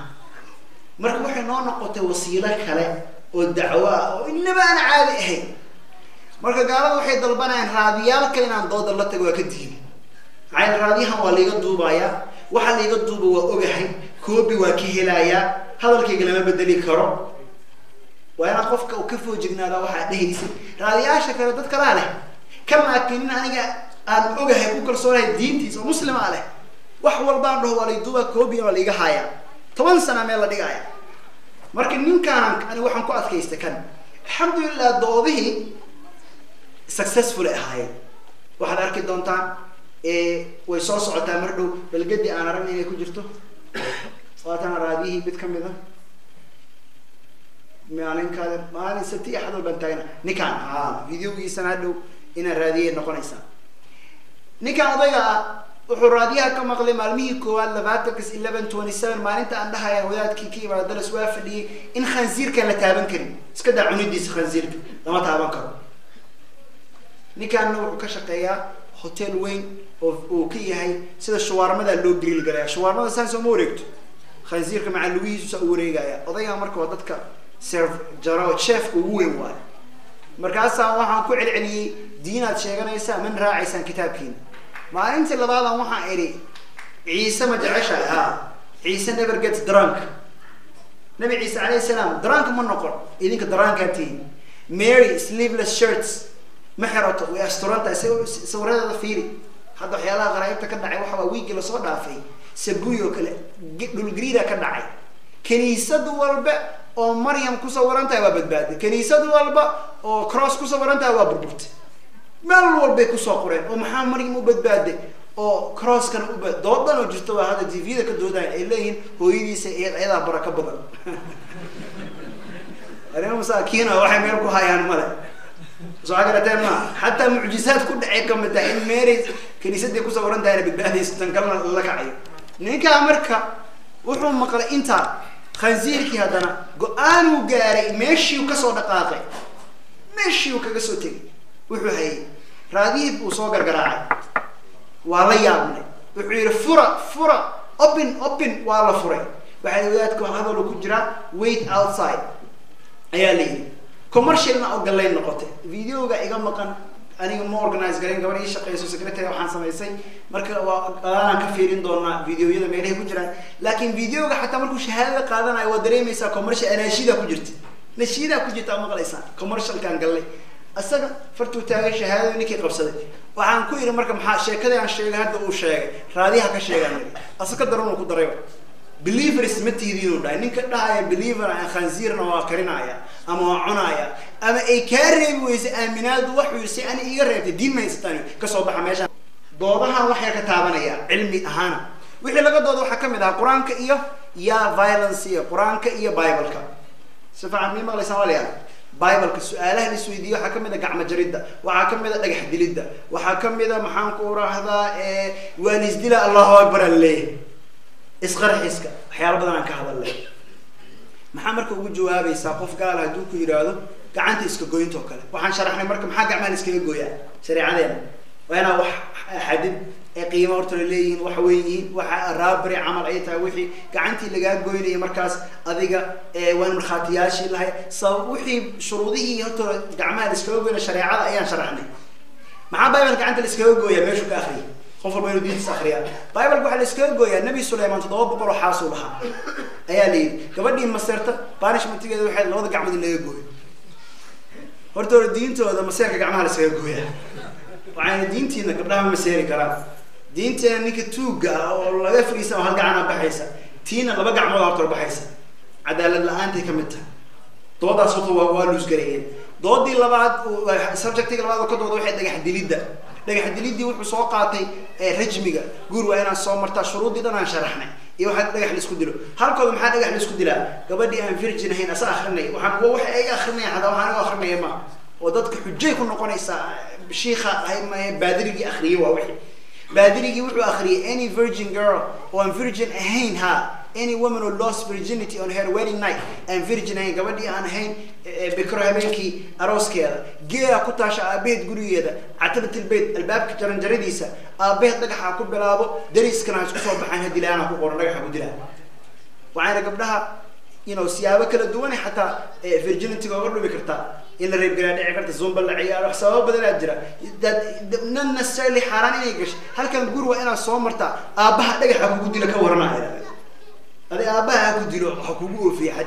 marka waxay noo noqotay wasiilo kale oo dacwo oo inaba aan caadi ahayn marka gaalada waxay dalbanayaan raadiyaal kale inaan dooda la tago ka diin ay raadiyahan waa liiga duubaya waxa liiga duubo waa ogahay koobi waa ka helaya hadalkayga lama bedeli karo waa in qofka uu ka foojignaada waxa dhaheysay raadiyaasha kale dad kale leh kama keenin aniga aan ogahay ku kalsoonahay diintiisa muslima leh wax walba dhaho waa liiga duuba koobi waa liiga haya 10 sano meel la dhigaya marka ninkan ani waxaan ku adkaystay kan alxamdulillah doodihi successful ahaayeen waxaad arki doontaan way soo socotaa mar dhow balgadi aan aragna inay ku jirto waatan raadiyihii mid kamid ah maalin sabti axad walbaan taagna ninkan videogiisana hadhow inaan raadiyay noqonaysaa ninkan odayga wuxuu raadiyaha ka maqlay maalmihii koowaad 11/27 maalinta aan dhahaya wadaadkii ka imaada dalas waa fadhiyay in khansiirka la taaban karin iska daa cunidiisa khansiirka lama taaban karo ninkan wuxuu ka shaqeeyaa hotel weyn oo ka yahay sida shawarmada loo grill galaya shawarmada saan soo wareegto khansiirka maca lugihiisu soo wareegaya odayga marka waa dadka serve jaro chef ugu weyn waa markaas waxaan ku celceliyay diinaad sheeganaysa man raacaysan kitaabkiina maalintii labaad waxaan iri ciise ma jecesha ciise never gets drunk nabi ciise alayhi salaam drunk ma noqon idinka drunkatiin Mary sleeveless shirts ma xirato way asturanta sawirada fiiri hadda waxyaalaha qaraybta ka dhacay waxa waa wiigi la soo dhaafay sabuuyo kale dhul griida ka dhacay kaniisad walba oo Maryam ku sawirantahay waa badbaaday kaniisad walba oo cross ku sawirantahay waa burburtay meel walba ku soo qoreen oo maxaa Maryam u badbaaday oo cross kan u doodan oo jirto waa hada TV-da ka doodaan ay leeyihiin hooyadiisa ayada baraka badan arina masaakiina waxay meel ku hayaan male sooagarateen ma hatta mucjisaad ku dhacay kamida in Mary kaniisadii ku sawirantahay badbaadaysan tan kalena la kacay ninka marka wuxuu maqlay inta khansiirkii hadana go'aan uu gaaray meeshii ka soo dhaqaaqay meeshii uu kaga soo tagay wuxuu hayay raadiyib uu soo gargaraacay waa la yaabnay wuxuu yiri fura open waa la furay waxa wadaadku hadal ku jira wait outside ayaa leeyahay commercial na oo galay noqotay videoga iga maqan aniga ma organize garin gabar ii shaqeyso secretary waxaan sameysay marka aan ka fiirin doonaa videoyada meelaha ku jiraan laakiin videoga xataa markuu shahaadada qaadanayo waa dareemaysaa commercial anashida ku jirta maqlaysaa commercial kan galay asaga fartu taagay shahaadada ninkii qabsaday waxaan ku iri marka maxaa sheekada aan sheegay hadda uu sheegay raadiyaha ka sheegan asaka daran ku daray believers ma tiidiino dhaay ninka dhaaya believer aan khansiirna waa karinaya ama waa cunaya ama ay ka reebi weyse aaminaadu wuxuu si aan iga reebtay diin ma haystaan ka soo baxa meesha doodaha waxay ka taabanaya cilmi ahaan wixii laga doodo waxa kamid ah quraanka iyo violence iyo quraanka iyo bible-ka sifaan ma maqlaysan waliya bible-ka su'aalaha la isweydiiyo waxa kamid ah gacmo jaridda waxa kamid ah dhagax dilidda waxa kamid ah maxaan ku raahdaa waalis dila Allahu akbar allah isqarxiska waxyaalo badan aan ka hadalnay maxaa marka ugu jawaabaysaa qof gaal haduu ku yiraahdo gacanta iska gooyinto kale waxaan sharaxnay marka maxaa gacmaha iska gooyaa shariicadeena waa wax xadid qiimo horta leeyihiin wax weyn waxa raabri amal ay tahay wixii gacantii laga gooynay markaas adiga waan markhaatiyaashii lahay sabab wixii shuruudihii horta gacmaha iskaga gooyna shariicada ayaan sharaxnay maxaa bible gacanta iskaga gooyaa meeshu ka akhriyo qof walba inuu diintiisa akhriyaa bible waxa iskaga gooyaa nabi Suleymaan 700 oo xaas u lahaa ayaa leeyahay gabadhii maseerta punishmentigeeda waxay labada gacmood laga gooyay horta diintooda maseerka gacmaha iskaga gooyaa waxaan diintiina gabdhaha maseeri karaan diinteena ninka tuuga oo laga fariisan hal gacan baxaysa tiina laba gacmood horta baxaysa cadaalad la'aantay ka mid tahay doodaas waa luus gareeyeen doodii labaad subjectiga labaad oo ka doodo waxay dhagax dilidii wuxuu soo qaatay rajmiga guur waa inaan soo martaa shuruudii dhan aan sharaxnay iyo waxa dhagax la isku dilo halkooda maxaa dhagax la isku dilaa gabadhii aan virgin ahayn asa akhrinay waxaan wax ay akhrinay hada waxaan u akhrinay ma oo dadka xujay ku noqonaysa sheekha ay ma baadirigi akhriyay waa wixii baadirigi wuxuu akhriyay any virgin girl or virgin ahayn ha any woman who lost virginity on her wedding night and virgin ahayn gabadhii aan ahayn bikra habeenkii arooskeeda geeya ku taasha aabeed gurigeeda catabatil bayt albaabka jaranjaradiisa aabeed dhagaxa ku bilaabo dariskana isku soo baxaan hadilaana ku qoran dhagaxa ku dilaa waxaana gabdhaha siyaabo kala duwan xataa virginity uga dhubi kartaa in la reeb garaadhici karta zumba la ciyaaro sabab badan jira nan necessarily xaraan inay gasho halkan guur waa inaad soo martaa aabaha dhagaxa kugu dila ka waranaya adi aabaha ku dilo waxa kugu oofiyay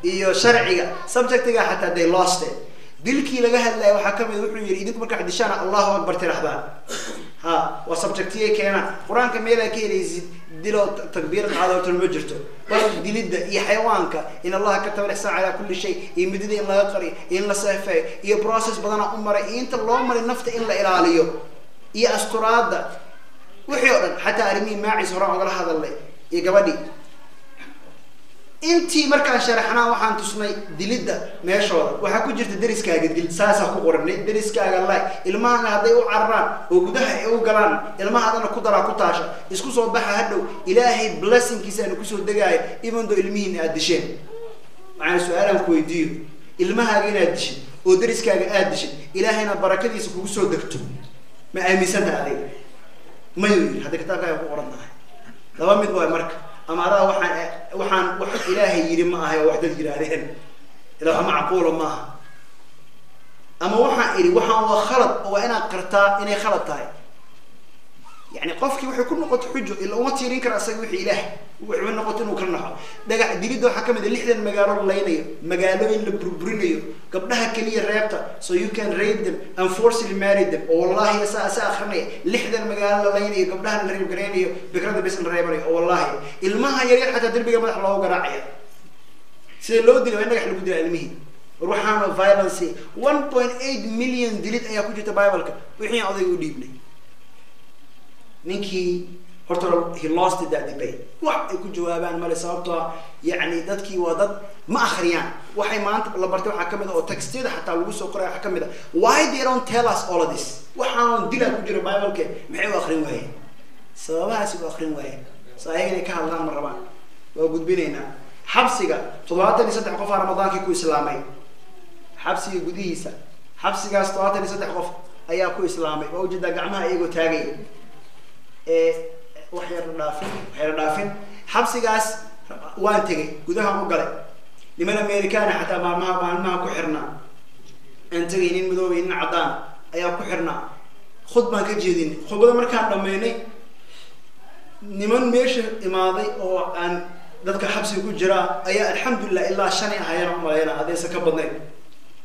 iyo sharciga subjectiga xataa they lost it dilkii laga hadlay waxa kamid wuxuu yiri idinku marka xadishaana Allahu akbar tirahdaan ha wa subjectiga keena quraanka meel ay keenaysid dilo takbiir qaadawto ma jirto bal dilida iyo xayawaanka in Allah ka tabaaraka ala kulli shay imidida in laga qari in la saafay iyo process badan u maray inta loo maray nafta in la ilaaliyo iyo asturaada wixii oo dhan xataa arimi maacis hore uga hadalay iyo gabadhi intii markaan sharaxnaa waxaan tusnay dilida meeshooda waxa ku jirta dariskaaga dil saasa ku qoranay dariskaaga la ilmaha haday u carraan oo gudaha ay u galaan ilmaha adana ku dara ku taasha isku soo baxa hadhow ilaahay blessingkiisa ku soo dagaay even though ilmihiin aad disheen waxaan su'aalan ku weydiiyo ilmaha inaad dishin oo dariskaaga aad dishin ilaahayna barakadiisa kugu soo degto ma aaminsantahay adiga ma yiri hada kitaabka ku qoranahay laba mid waa marka ama ara waxaan wax ilaahay yiri ma ahay wax dad yiraahdeen ilaa macquul ma aha ama waxaan iri waxaan waa khalad oo inaan qartaa inay khalad tahay يعني قفكي وحي كل نقطة حجة إلا وما تيرين كرا أسوي وحي إله وحي نقطة إنه كل نحو دقع دليل حكم إذا لحد المجال اللينية مجالين البربرينيو قبلها كلية رابطة so you can rape them and forcibly marry them والله يا سا آخرني لحد المجال اللينية قبلها الريب جرينيو بكرة بس الريبري والله المها يريح حتى دربي قبل الله قراعية سيلود اللي وينك حلو بدي علمه روحانه violence 1.8 مليون دليل أيها كوجة بايبلك وحين عضي وديبني ninkii horta he lost that debate wax ay ku jawaabaan male sababtoo yani dadkii waa dad ma akhriyaan waxay maanta la bartay waxa kamid oo textida xataa lagu soo qoray waxa kamid why they don't tell us all of this waxaan dilaa ku jira bible-ka maxay u akhrin waayeen sababahaas u akhrin waayeen saayay ka hadlaan mar rabaan waa gudbinayna xabsiga 73 qof ramadaankii ku islaamay xabsiga gudihiisa xabsigaas 73 qof ayaa ku islaamay oo jida gacmaha iyagoo taagay waxyar dhaafin xabsigaas waan tagay gudaha u galay niman Amerikaan xataa maalmaha ku xirnaa intagay nin madoobe in cadaan ayaa ku xirnaa khudbaan ka jeedin khudbada markaan dhameynay niman meesha imaaday oo aan dadka xabsiga ku jira ayaa alxamdulillah ilaa 5 ayaan u maleeyay adeesa ka badnay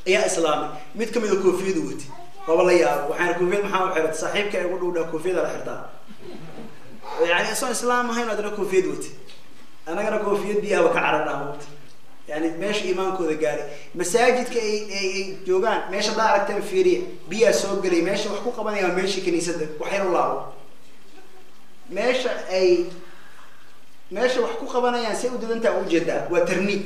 ayaa islaamay mid kamid ah koofiyadu wati waba la yaab waxaan koofiyad maxaa u xiray saaxiibka ay ugu dhowdaa koofiyada la xirtaa يعني أصلا إسلام هاي نادر كوفيد وتي أنا قرا كوفيد دي أو كعرنا وقت يعني ماشي إيمانكو ذا قاري مساجد كي جوجان ماشي دارك تنفيرية بيا سوق لي ماشي وحقوق بني ماشي كنيسة وحير الله ماشي وحقوق بني يعني سيء ودن أنت وجدة وترني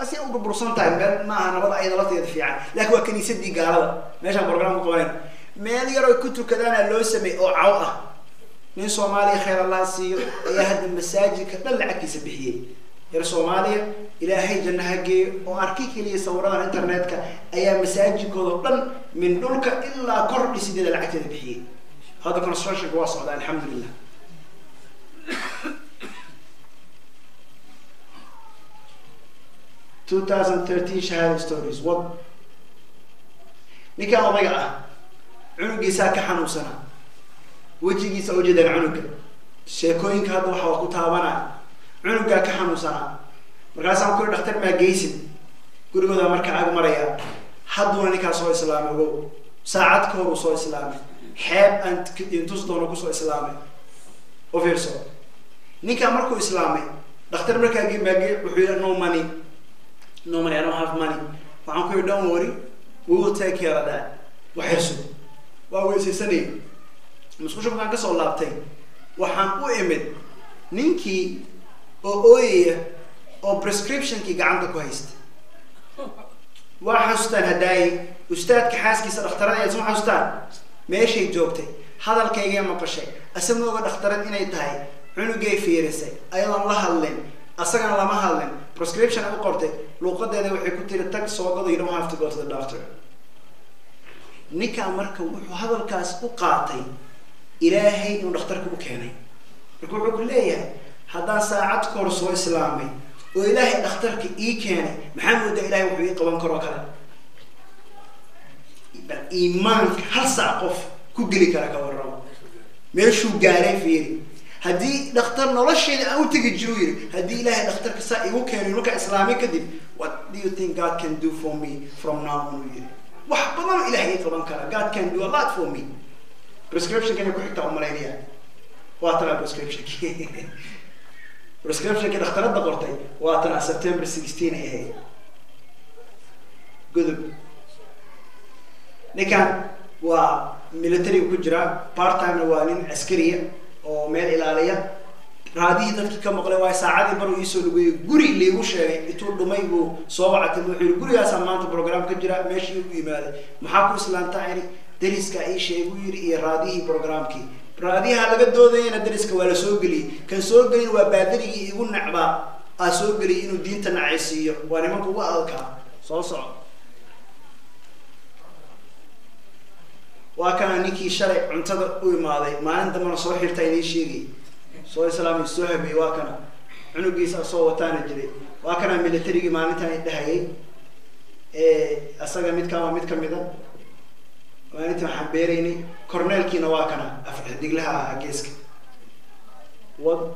بس يوم ببرسنت ما أنا وضع أي ضلات يدفع لكن وكنيسة دي قالوا ماشي برنامج قوانين ما يرى كتب كذا أنا لو سمي أو عوقة من صوماليا خير الله سير يهد المساجد كدل عكس بحيه يا صوماليا إلهي جنة هجي وأركيك لي صوران الإنترنت أي مساجد كذا من دولك إلا قرب سيد العكس بحيه هذا construction واصل الحمد لله. (2013) شهادة stories. what نكا أضيعه عنق ساك حنوسنا وجهي سوجد العنق شيكوين كهذا وحوا كتابنا عنق كحنوسنا مركزام كل دكتور ما جيسن كل جودا مركز عق مريا حدونا نكا سوى إسلامي هو ساعات كورو سوى إسلامي حاب أن تصدقوا كسوى إسلامي وفيرسو نكا مركو إسلامي دكتور مركز جيب باجي وحيل no money I don't have money فعم كل don't worry we will take care of that وحسو وأول سنة مش كل شيء كان قصة ولا بتين وحن أؤمن نينكي أو prescription كي عندك كويس وحستان هداي أستاذ كحاس كيس الاختراع يسمع حستان ماشي جوبتي هذا الكيجي ما قشة أسمه قد اخترت إني تاي عنو جاي فيرسي أيضا الله هلين أصلاً الله ما هلين prescription أبو قرتي لو قد هذا وحكون ترى تك سواقد you don't have to go to the doctor نيكا مركو هذا الكاس وقاطي إلهي إنه دكتورك بكيني يقول كل ليه هذا ساعات كورس إسلامي وإلهي دكتورك كيني محمد إلهي وحبي قوام كروكلا إيمانك هل ساقف كجلي كرك ورا ماشو جاري فيري هدي دكتور نرشة أو تيجي جوير هدي إلهي دكتورك ساقي وكيني وكا إسلامي كذب what do you think God can do for me from now on وحبنا إلهي قوام كرا God can do a lot for me prescription كان يكون حتى عمرينيا واتنا prescription كده اخترت دقرتي واتنا سبتمبر 16 ايه قدب نكان وميليتري وكجرا بارت تايم نوالين عسكرية وميل إلالية هذه تذكر كم قلوا ساعات برو يسولوا جوري اللي وش يتول دميجو صوابع تلوحي جوري يا سمانت برنامج كجرا ماشي ويمال محاكو سلام تاعي درس كأي شيء ويري إرادي برنامج كي برادي هذا قد دوده ندرس كولا سوقلي كان سوقلي وبادري يقول نعبا أسوقلي إنه دين تنعسير وأنا ما قوة أذكر صوصع وكان نيكي شرع عنتظر ويماضي ما عند من صوحي تايني شيء صوي سلامي السوهبي وكان عنقيس صوتان جري وكان ميليتري ما نتاي دهي أصلا ميت كم إذا وأنت محبيريني كورنيل كي نواكنا أفرح دقلها كيسك وض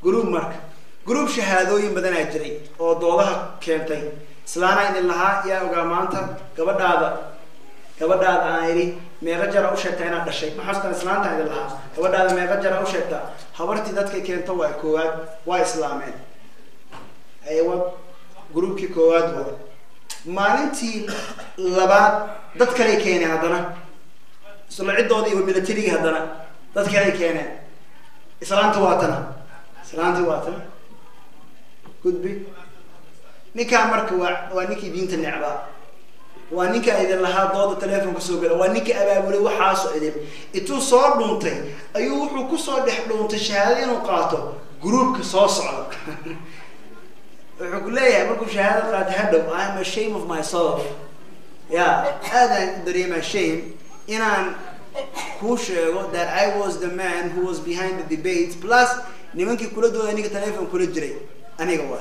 جروب مارك جروب شهادوين بدنا يجري أو دولها كيمتين سلانا إن الله يا وجامانتا قبل هذا عائلي ميغجر أو شيء تاينا دشيء ما حصل إسلام تاين الله قبل هذا ميغجر أو شيء تا خبرتي ذاتك كيمتا وكواد وإسلامين أيوة جروب كي كواد وض maalintii labaad dad kale keenay hadana isla ciidoodii oo military hadana dad kale keenay islaanta waatana gudbi ninka marka waa ninkii diinta necba waa ninka idin lahaa dooda telefoonka soo gala waa ninka abaabulay waxa soo idin intuu soo dhuntay ayuu wuxuu ku soo dhex dhuntay shahaado inuu qaato groupka soo socda وحقول ليه أقولكم شهادة قاعد هدو I'm ashamed of myself هذا دريم ashamed إن أنا كوشة that I was the man who was behind the debates plus نمكن كل دول أنيك تلفون كل جري أنا جوا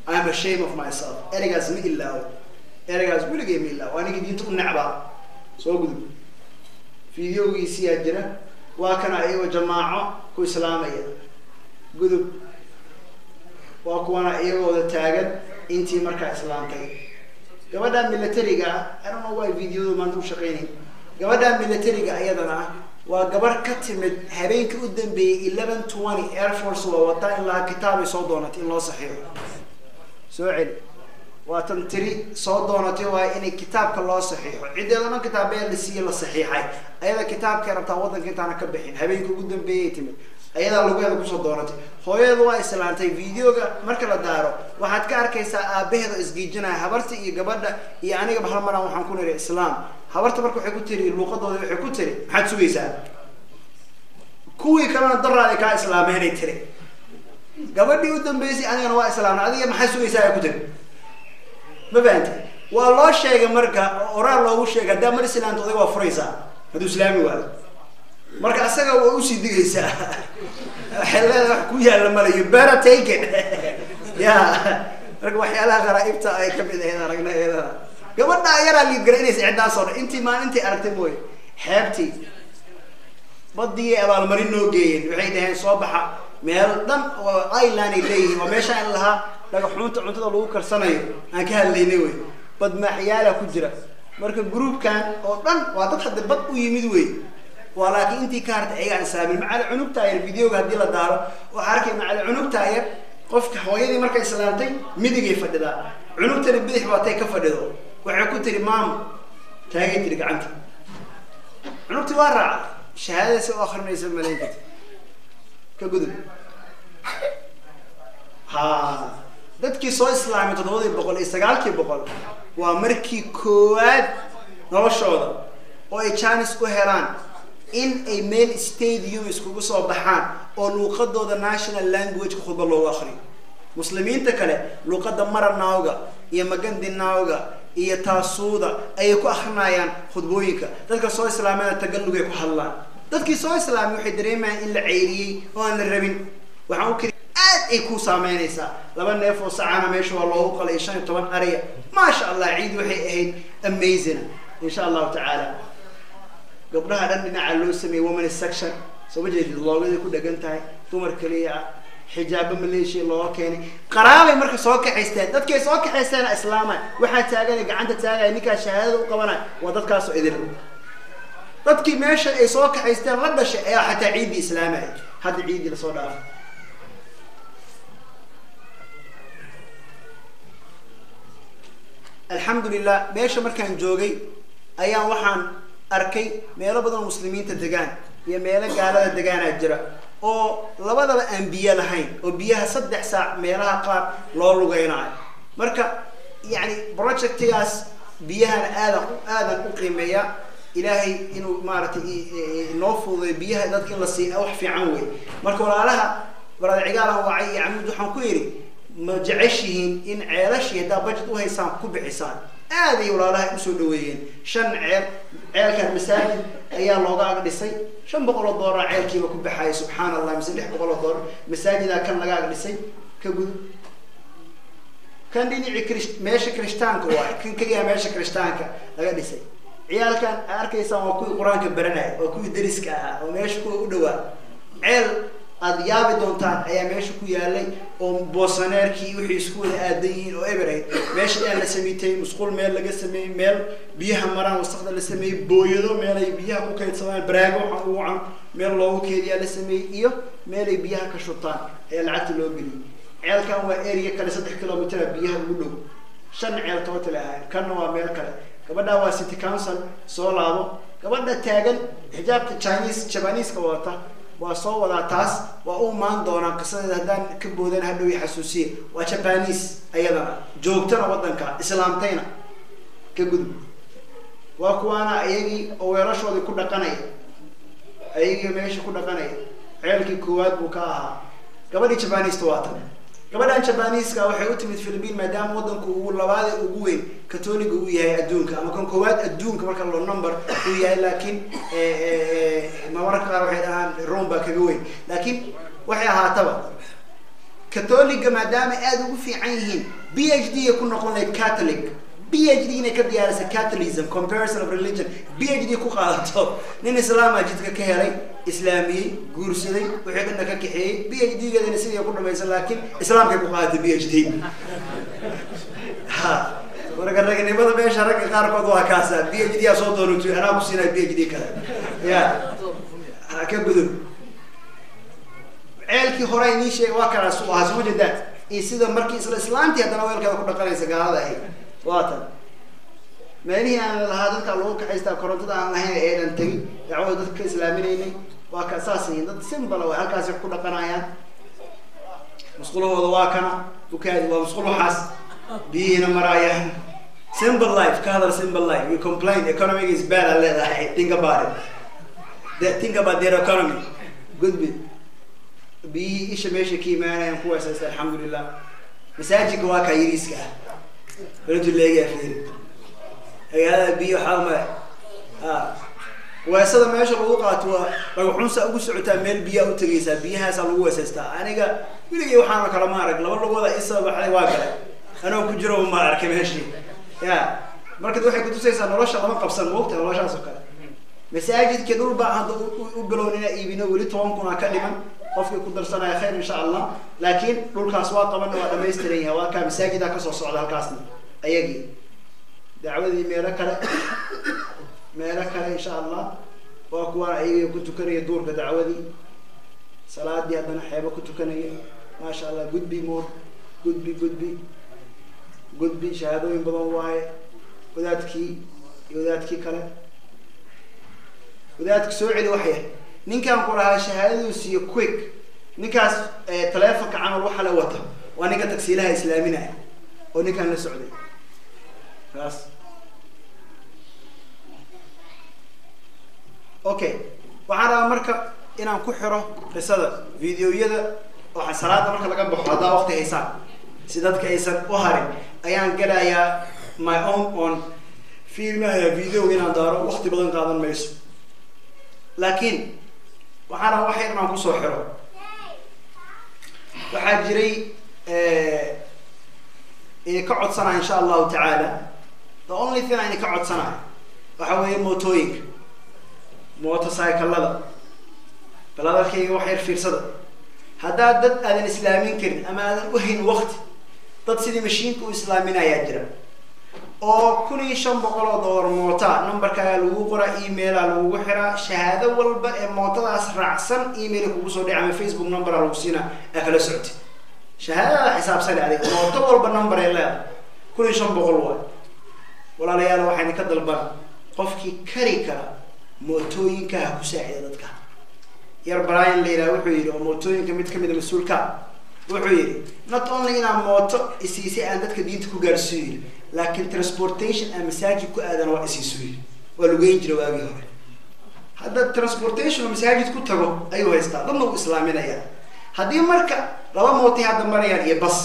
I'm ashamed of myself إرجع مي الله إرجع بقول لك مي الله وأنا كدي تقول نعبا سو قد فيديو يسي أجرا وكان أيوة جماعة كل سلامية قد وأكوانا إيوه تاجد إنتي مركز إسلامي. قبل ميليتري I don't know why فيديو ما ندوش شقيني. قبل ميليتري أيضا وقبل كتمت هبين كقدم ب 1120 Air Force ووطا إلا كتاب صودونة إلا صحيح. سؤال وتنتري صودونة وإن كتاب كله صحيح. عدة أنا كتابين لسيا صحيحة. أيضا كتاب كرم تعوضن كنت أنا كبحين هبين كقدم بيتمت. أيضا لو جاء بقصة دونتي هوي ذو إسلام تي فيديو مركل دارو واحد كاركيسا بهذا إسجيجنا هبرتي قبل يعني قبل مرة وحنكون الإسلام هبرت مركو حكوتري الوقت ده حكوتري حد سويسا كوي كمان ضر عليك إسلام هني تري قبل دي قدام بيسي أنا نوع إسلام هذه ما حد سويسا يكوتري ما بنت والله شيء مركا أورا الله وشيء قدام الإسلام تضيق وفريسا هذا إسلامي واحد مركز أسرع وأوصي دقيقة ساعة حلا كويا لما يبارا تيجي يا رجع وحيالها غرائب تاعي كبد هنا رجعنا هنا قبلنا يرى اللي يقرأني سعدنا صار أنت ما أنت أرتبوي حبتي بدي أبغى المرينو جين وحيدهن صباح مهل دم وأيلان إليه ومشى لها لقى حنوت عنت الله كرسنايو أنا كهاللي نوي بد ما حياله كجرا مركب جروب كان أردن واتحد بد ويمدوي ولكن أنت كارت عيان سامي مع العنق تاير فيديو قاعد يلا دار وحركة مع العنق تاير قفك حوالي مركز سلامتين مدقي فددا عنق تري بدي حواتي كفددا وعكوت تري مام تاجي تري عنك عنق تورع شهادة سو آخر من يسمى ملايين كجذب ها dadkii soo islaamay 700 isagaalkii boqol waa markii koowaad noloshooda oo ay chance ku helaan in ay meel stadium iskugu soo baxaan oo luqadooda national language ku khudba loo akhriyo muslimiinta kale luqada maranawga iyo magandinawga iyo taasuuda ay ku akhrinayaan khudbooyinka dadka soo islaamay tagalugay ku hadlaan dadkii soo islaamay waxay dareemayaan in la ceyriyay oo aan la rabin waxaan aad ay ku saameynaysaa laba neef oo saacana meesha waa loogu qalay 15 ariya ma sha Allah ciid waxay ahayd amazing insha Allah ta'ala gabdhaha dhan dhinaca loo sameeyay women section soo jeedid loogada ku dhagan tahay dumar kaliya xijaab maleeshiya loo keenay qaraabay marka soo kaxaysteen dadkay soo kaxaysteen islaamay waxa taagan gacanta taagay ninka shahaadada u qabanay waa dadkaas oo idin dadkii meesha ay soo kaxaysteen la dhashay ayaa xataa ciid islaamay hadda ciid la soo dhaafay الحمد لله ماشي مركان جوجي أيام وحن أركي ميلا بدن مسلمين تدقان يا ميلا قالوا تدقان أجرا أو لبدا أنبياء لهين وبيها صدق ساعة ميلا قار لولو جينا مركا يعني بروجكت ياس بيها آدم أقيمية إلهي إنه مارتي نوفو بيها ذاتك لسي أوح في عنوي مركا ولا لها برا عقالها وعي عمود حنكويري ما جعشهن إن عيرش يدا بجد وهي سام كوب حسان هذه ولا لها مسؤولين شن عير كان مساجد أيام الله قاعد يسي شن بقول الدور عير كي وكوب حي سبحان الله مسلح بقول الدور مساجد كان لا قاعد يسي كجود كان ديني ماشي كريستان كواحد كان كيا ماشي كريستان قاعد يسي عيال كان أركي سام وكوي قرآن كبرنا وكوي درس كا وماشي كوي دوا عيل أضياب دونتان أيام ماشي كويالي أو بوسانيركي وحي سكول آدين أو إبري ماشي أنا سميتين مسقول ميل لقى سمي ميل بيها مران واستخدم لسمي بويدو ميل بيها كوكايت سمان براغو وعن ميل لو كيدي على سمي إيو ميل بيها كشوطان هي العت لو بلي عيال كان وإيريا كان 6 كيلومتر بيها ولو شن عيال توتلا كانوا ميل كلا كبدا وا سيتي كونسل سو لابو كبدا تاغن حجاب تشاينيز جابانيز كواتا وصو ولا تاس وأمان دونا قصة هذان كبودن هدو يحسوسي وجابانيز أيضا جوكتنا وطنك إسلامتنا كجود وأكوانا أيجي أو يرشوا ذي كل قناة أيجي ماشي كل قناة عيالك كواد بكاها قبل جابانيز تواتر قبل أن جابانيز كوحيوت من الفلبين مدام وطنك ولا بعد أبوين كتوني قوي هاي أدونك أما كان كواد أدونك مركل له النمبر قوي لكن ما مركل واحد الآن رومبا كقوي لكن وحي هاتبا كتوليك مدام أدو في عينهم PhD يكون نقول لك كاثوليك PhD نكدي على كاثوليزم comparison of religion PhD كو قالتو نين إسلام أجدك كهري إسلامي جورسلي وحنا ككحي PhD قد نسي يكون ما يصير لكن إسلام كو قالت PhD ها ورجع نبض بيش رجع كاركو دوا كاسة PhD أصوت ورتو أنا بسينا PhD كذا يا كبدو عيالك هراي نيشة واكرا سوها سوى جدات إيسيدا مركز الإسلام تي هذا نويل كذا كنا قلنا يسقى هذا هي واتا ماني أنا هذا كلوك حيستا كرنتدا عن هاي إيه أنتي يعود ذلك إسلاميني وكأساسي ده سيمبل أو هالكاس يقول قنايا مسقوله هو واكنا وكاد ومسقوله حاس بينا مرايا simple life كهذا simple life you complain the economy is bad think about it think about their economy good bit بيش ماشي كيما أنا كويس الحمد لله مساجك واقع يريسك رجل اللي جا فيه هذا بيو حرمة weesada meesha lagu qaato waa dhagaxunsa ugu socotaa meel biyo u tagaysaa biyahaasa lagu weesaystaa aniga wiligay waxaan kala ma arag laba lugooda isa baxday waa galay anoo ku jiro ma arkay meeshii ya markaad waxay ku tusaysaa nolosha lama qabsan moogta noloshaas oo kale masaajidka dhul baa hadda u bilownina iibino weli 10 kun ka dhiman qofka ku darsanaya khayr insha Allah laakiin dhulkaas waa qaban waa dhameystiran yahay waa ka masaajida ka soo socda halkaasna ayagii dacwadii meelo kale insha Allah waa kuwa ayaga ku tukanaya duurka dacwadii salaadii hadana xeebo ku tukanaya ma sha Allah gudbi shahaadooyin badan waaye wadaadkii kale wadaadka soo celi waxay ninkan ku lahaa shahaadadu si quick ninkaas telefoonka camal waxa la wata waa ninka tagsiilaha islaamina oo ninkan la socday bas okay waxaan marka inaan ku xiro qisada videoyada waxa salaada marka laga baxo hada waqti haysan si dadka aysan u harin ayaan galayaa my own filmaha video inaan daaro waqti badan qaadan mayso laakiin waxaan waxay inaan ku soo xiro waxaa jiray ka codsana insha Allah ta'ala the only thing aan ka codsana waxa weeye motorcycle-lada baladalkayga waxay fiirsada hadaa dad aadan islaamin karin ama aadan u hayn waqti dad sidii mashiinka u islaaminaya jira oo $1500 moota numberkaaga lagu qora email lagu xiraa shahaado walba ee mootadaas raacsan email kugu soo dhacay ama Facebook number lagu siina kala socoti shahaadada xisaabsan adiga mooto walba number ay leedahay $1500 walaalayaal waxaan ka dalban qofkii kari kara mootooyinka ku saacida dadka yar Brian Leila wuxuu yiri mootooyinka mid kamid ah mas'uulka wuxuu yiri not only ina mooto isiisi aan dadka diinta ku gaarsiiyo laakiin transportation and masaajid ku aadan waa isiisuuyo waa lagu jiray waagii hore hadda transportation masaajid ku tago ayuu haystaa dadna uu islaaminaya hadii marka laba mooti hadda marayaan iyo bas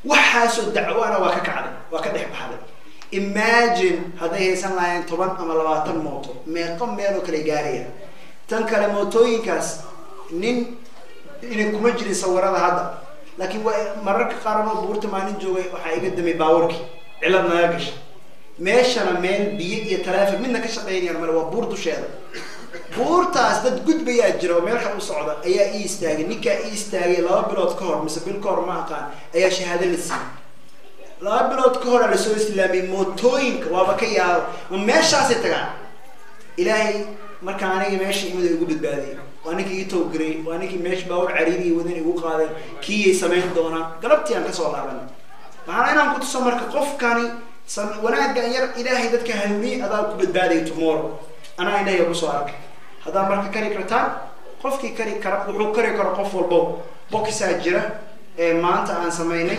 waxa soo dacwana waa ka kacday waa ka dhex baxday imagine haday haysan lahayn 10 ama 20 mooto meeqa meel oo kale gaaraya tan kale mootooyinkaas nin inay kuma jirin sawirada hadda laakiin waa mararka qaar oo buurta maalin joogay waxa iga damay baawarkii cilad naga gashay meeshana meel biyo iyo taraafik midna ka shaqeynayaan mar waa buur dusheeda buurtaas dad gudbaya jiro meel ka u socda ayaa istaagay ninka istaagay 2 bilood ka hor mise bil ka hor ma aqaan ayaa shahaado la siiyay 2 bilood ka hor la soo islaamay mootooyinka waaba ka yaabo meeshaas tagaa ilaahay marka aniga meesha imada ugu badbaadiyay waa ninkii towgray waa ninkii meesha baawar cariiri wadan ugu qaaday kii sameyn doona galabtii aan ka soo laabanay waxaan inaan ku tuso marka qofkani wanaaga yar ilaahay dadka hanuuni adaa ku badbaadiyo tomorrow ana ilaahay ku soo arkay hadaa marka kari kartaan qofkii kari kara wuxuu kari karo qof walba boxaa jira maanta aan sameeynay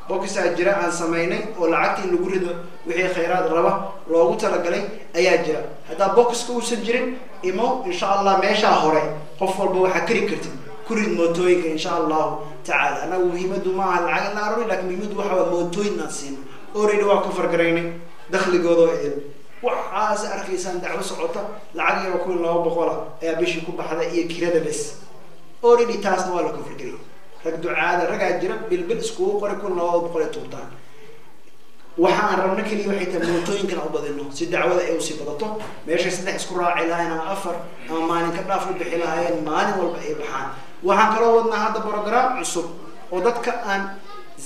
boxaa jira aan sameeynay oo lacagtii lagu rido wixii khayraad raba loogu talagalay ayaa jira hadaa boxka uu san jirin imo insha Allah meesha hore qof walba waxa kari kartid kurid mootooyinka insha Allah ta'ala ana muhiimadu ma aha lacag la aruro laakiin muhiimadu waxa waa mootooyin nasiin already waa ku fargareynay dakhligooda waxaas arkaysan dacwo socota lacag yar oo 200 ayaa bishii ku baxday iyo kirada bas already taasna waa la ku fargareeyay rag ducaada raga jira bilbil isku qori 200 tuutaan waxaan rabna kaliya waxay tahay mootooyinkan u badino si dacwada ay u sii badato meesha saddex isku raaci lahayn ama afar ama maalin ka dhaaf u bixi lahayn maalin walba ay baxaan waxaan kala wadnaa hadda program cusub oo dadka aan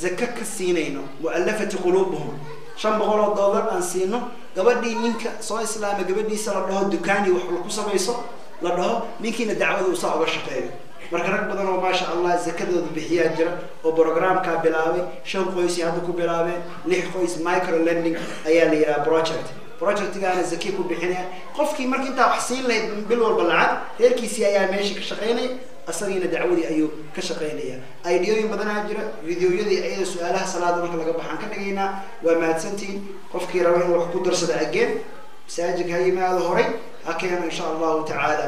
zakat ka siinayno mu'allafati qulubuhum $500 aan siino gabadhii ninka soo islaamay gabadhiisa la dhaho dukaani wax ku sameeyso la dhaho ninkiina dacwada uu soo uga shaqeeyo marka rag badan oo ma sha Allah zakadooda bixiya jira oo programka bilaabay 5 qoys hadda ku bilaabeen 6 qoys micro lending ayaa la yiraahdaa projectigaana zaki ku bixinaya qofkii markii inta wax siin lahayd bil walba lacag heerkiisii ayaa meesha ka shaqeynay asagina dacwadii ayuu ka shaqeynaya ideoyin badan jira videoyadii ayada su'aalaha salaada marka laga baxan ka dhigaynaa waa mahadsantiin qofkii raba inuu wax ku darsado again masaajidka ha yimaado horay ha keeno insha Allah ta'ala